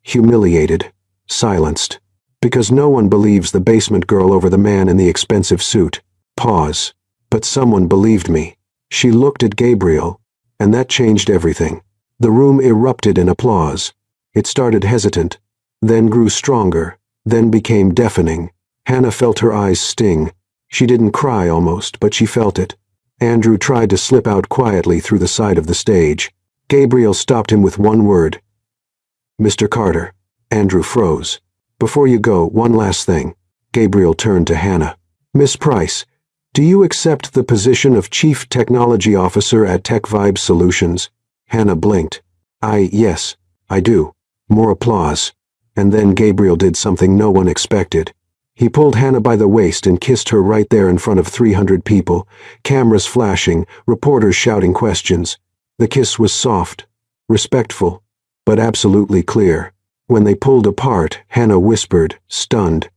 Humiliated. Silenced. Because no one believes the basement girl over the man in the expensive suit." Pause. "But someone believed me." She looked at Gabriel, and that changed everything. The room erupted in applause. It started hesitant, then grew stronger, then became deafening. Hannah felt her eyes sting. She didn't cry almost, but she felt it. Andrew tried to slip out quietly through the side of the stage. Gabriel stopped him with one word. "Mr. Carter." Andrew froze. "Before you go, one last thing." Gabriel turned to Hannah. "Miss Price, do you accept the position of Chief Technology Officer at Tech Vibe Solutions?" Hannah blinked. Yes, I do." More applause. And then Gabriel did something no one expected. He pulled Hannah by the waist and kissed her right there in front of 300 people, cameras flashing, reporters shouting questions. The kiss was soft, respectful, but absolutely clear. When they pulled apart, Hannah whispered, stunned,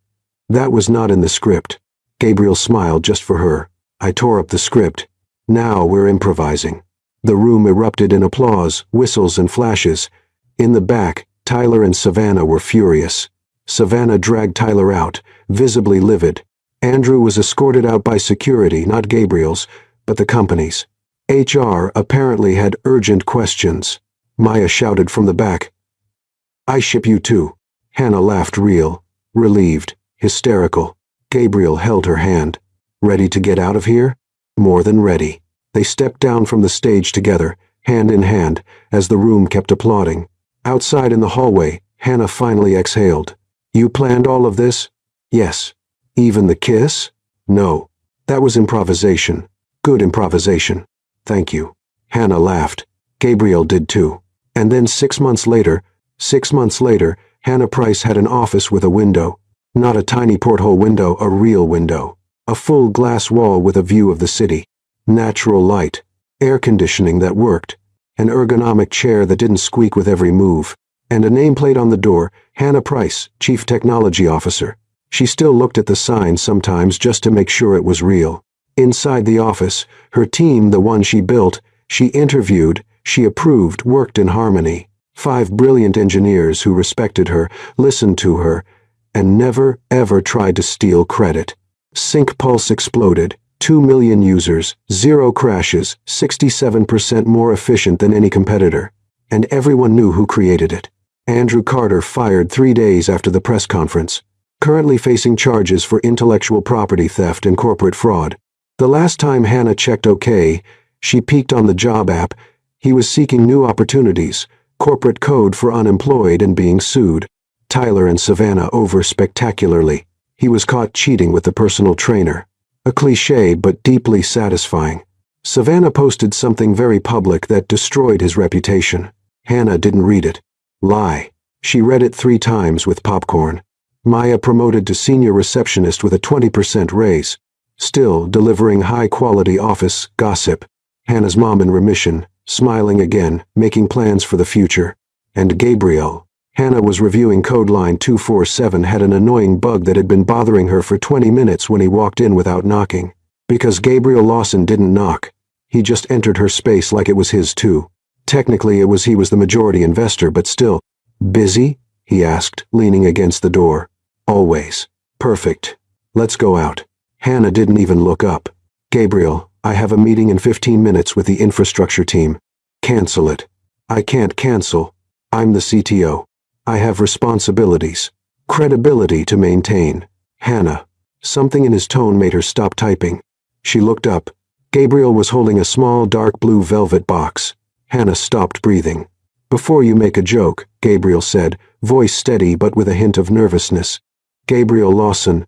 "That was not in the script." Gabriel smiled just for her. "I tore up the script. Now we're improvising." The room erupted in applause, whistles and flashes. In the back, Tyler and Savannah were furious. Savannah dragged Tyler out, visibly livid. Andrew was escorted out by security, not Gabriel's, but the company's. HR apparently had urgent questions. Maya shouted from the back, "I ship you too." Hannah laughed real, relieved, hysterical. Gabriel held her hand. "Ready to get out of here?" "More than ready." They stepped down from the stage together, hand in hand, as the room kept applauding. Outside in the hallway, Hannah finally exhaled. "You planned all of this?" "Yes." "Even the kiss?" "No. That was improvisation. Good improvisation. Thank you." Hannah laughed. Gabriel did too. And then 6 months later, Hannah Price had an office with a window. Not a tiny porthole window, a real window. A full glass wall with a view of the city. Natural light. Air conditioning that worked. An ergonomic chair that didn't squeak with every move. And a nameplate on the door, Hannah Price, Chief Technology Officer. She still looked at the sign sometimes just to make sure it was real. Inside the office, her team, the one she built, she interviewed, she approved, worked in harmony. 5 brilliant engineers who respected her, listened to her, and never, ever tried to steal credit. Sync Pulse exploded. 2 million users, 0 crashes, 67% more efficient than any competitor. And everyone knew who created it. Andrew Carter fired 3 days after the press conference. Currently facing charges for intellectual property theft and corporate fraud. The last time Hannah checked OK, she peeked on the job app, he was seeking new opportunities, corporate code for unemployed and being sued. Tyler and Savannah over spectacularly. He was caught cheating with the personal trainer. A cliché but deeply satisfying. Savannah posted something very public that destroyed his reputation. Hannah didn't read it. Lie. She read it 3 times with popcorn. Maya promoted to senior receptionist with a 20% raise. Still delivering high-quality office gossip. Hannah's mom in remission, smiling again, making plans for the future. And Gabriel. Hannah was reviewing code line 247 had an annoying bug that had been bothering her for 20 minutes when he walked in without knocking. Because Gabriel Lawson didn't knock. He just entered her space like it was his too. Technically he was the majority investor, but still. "Busy?" he asked, leaning against the door. "Always." "Perfect. Let's go out." Hannah didn't even look up. "Gabriel, I have a meeting in 15 minutes with the infrastructure team." "Cancel it." "I can't cancel. I'm the CTO. I have responsibilities. Credibility to maintain." "Hannah." Something in his tone made her stop typing. She looked up. Gabriel was holding a small dark blue velvet box. Hannah stopped breathing. Before you make a joke, Gabriel said, voice steady but with a hint of nervousness. Gabriel Lawson.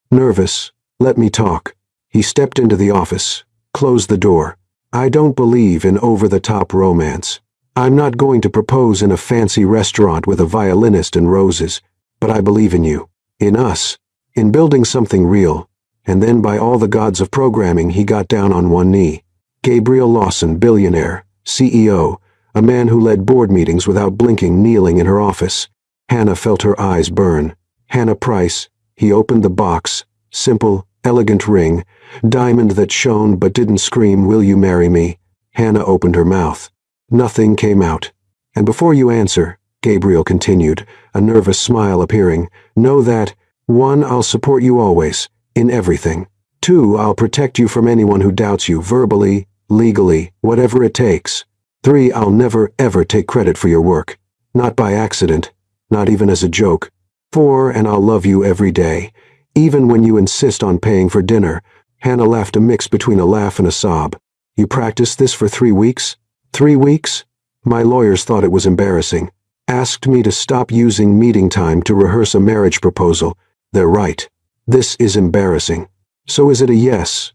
Nervous. Let me talk. He stepped into the office, closed the door. I don't believe in over-the-top romance. I'm not going to propose in a fancy restaurant with a violinist and roses, but I believe in you, in us, in building something real. And then by all the gods of programming, he got down on one knee. Gabriel Lawson, billionaire, CEO, a man who led board meetings without blinking, kneeling in her office. Hannah felt her eyes burn. Hannah Price. He opened the box. Simple, elegant ring, diamond that shone but didn't scream, "Will you marry me?" Hannah opened her mouth. Nothing came out. And before you answer, Gabriel continued, a nervous smile appearing, know that, 1, I'll support you always, in everything. 2, I'll protect you from anyone who doubts you, verbally, legally, whatever it takes. 3, I'll never, ever take credit for your work. Not by accident, not even as a joke. 4, and I'll love you every day, even when you insist on paying for dinner. Hannah laughed, a mix between a laugh and a sob. You practiced this for 3 weeks? 3 weeks? My lawyers thought it was embarrassing. Asked me to stop using meeting time to rehearse a marriage proposal. They're right. This is embarrassing. So is it a yes?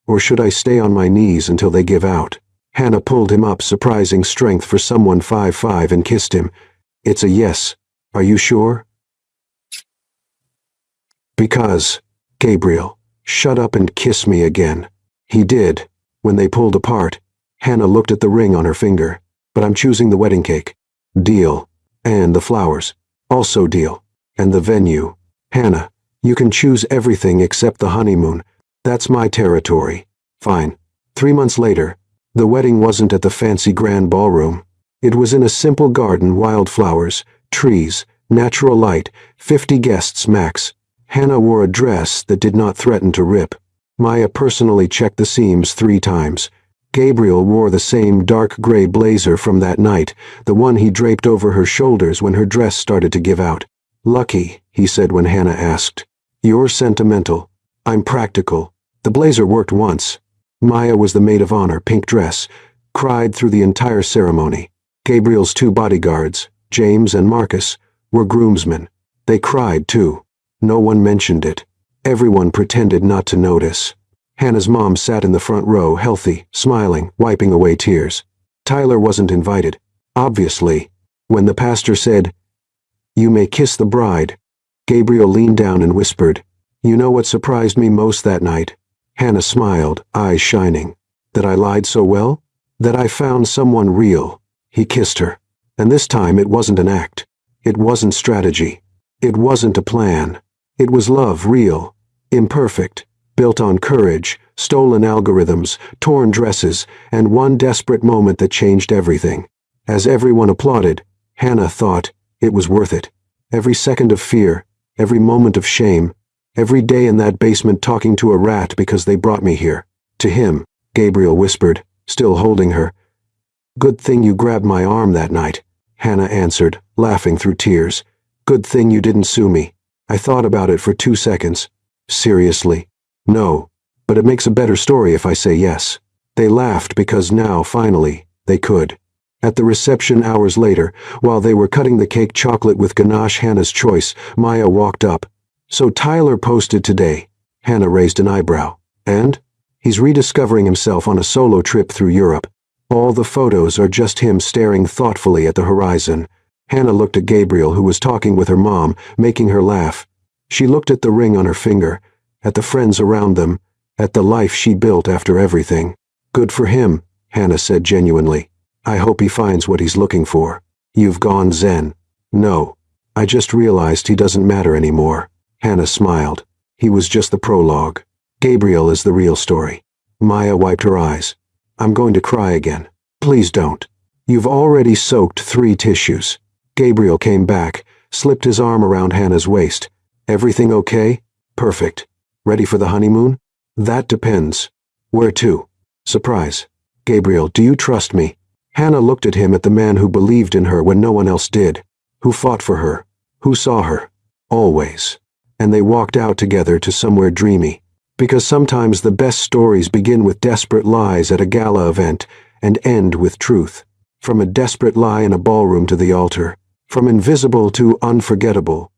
Or should I stay on my knees until they give out? Hannah pulled him up, surprising strength for someone 5'5", and kissed him. It's a yes. Are you sure? Because, Gabriel, shut up and kiss me again. He did. When they pulled apart, Hannah looked at the ring on her finger. But I'm choosing the wedding cake. Deal. And the flowers. Also deal. And the venue. Hannah, you can choose everything except the honeymoon. That's my territory. Fine. 3 months later, the wedding wasn't at the fancy grand ballroom. It was in a simple garden, wildflowers, trees, natural light, 50 guests max. Hannah wore a dress that did not threaten to rip. Maya personally checked the seams 3 times. Gabriel wore the same dark gray blazer from that night, the one he draped over her shoulders when her dress started to give out. Lucky, he said when Hannah asked. You're sentimental. I'm practical. The blazer worked once. Maya was the maid of honor, pink dress, cried through the entire ceremony. Gabriel's 2 bodyguards, James and Marcus, were groomsmen. They cried too. No one mentioned it. Everyone pretended not to notice. Hannah's mom sat in the front row, healthy, smiling, wiping away tears. Tyler wasn't invited, obviously. When the pastor said, "You may kiss the bride," Gabriel leaned down and whispered, "You know what surprised me most that night?" Hannah smiled, eyes shining. That I lied so well? That I found someone real. He kissed her. And this time it wasn't an act. It wasn't strategy. It wasn't a plan. It was love, real, imperfect, built on courage, stolen algorithms, torn dresses, and one desperate moment that changed everything. As everyone applauded, Hannah thought it was worth it. Every second of fear, every moment of shame, every day in that basement talking to a rat because they brought me here. To him, Gabriel whispered, still holding her. Good thing you grabbed my arm that night, Hannah answered, laughing through tears. Good thing you didn't sue me. I thought about it for 2 seconds. Seriously? No. But it makes a better story if I say yes. They laughed because now, finally, they could. At the reception hours later, while they were cutting the cake, chocolate with ganache, Hannah's choice, Maya walked up. So Tyler posted today. Hannah raised an eyebrow. And? He's rediscovering himself on a solo trip through Europe. All the photos are just him staring thoughtfully at the horizon. Hannah looked at Gabriel, who was talking with her mom, making her laugh. She looked at the ring on her finger, at the friends around them, at the life she built after everything. Good for him, Hannah said genuinely. I hope he finds what he's looking for. You've gone zen. No. I just realized he doesn't matter anymore. Hannah smiled. He was just the prologue. Gabriel is the real story. Maya wiped her eyes. I'm going to cry again. Please don't. You've already soaked 3 tissues. Gabriel came back, slipped his arm around Hannah's waist. Everything okay? Perfect. Ready for the honeymoon? That depends. Where to? Surprise. Gabriel, do you trust me? Hannah looked at him, at the man who believed in her when no one else did, who fought for her, who saw her. Always. And they walked out together to somewhere dreamy. Because sometimes the best stories begin with desperate lies at a gala event and end with truth. From a desperate lie in a ballroom to the altar. From invisible to unforgettable.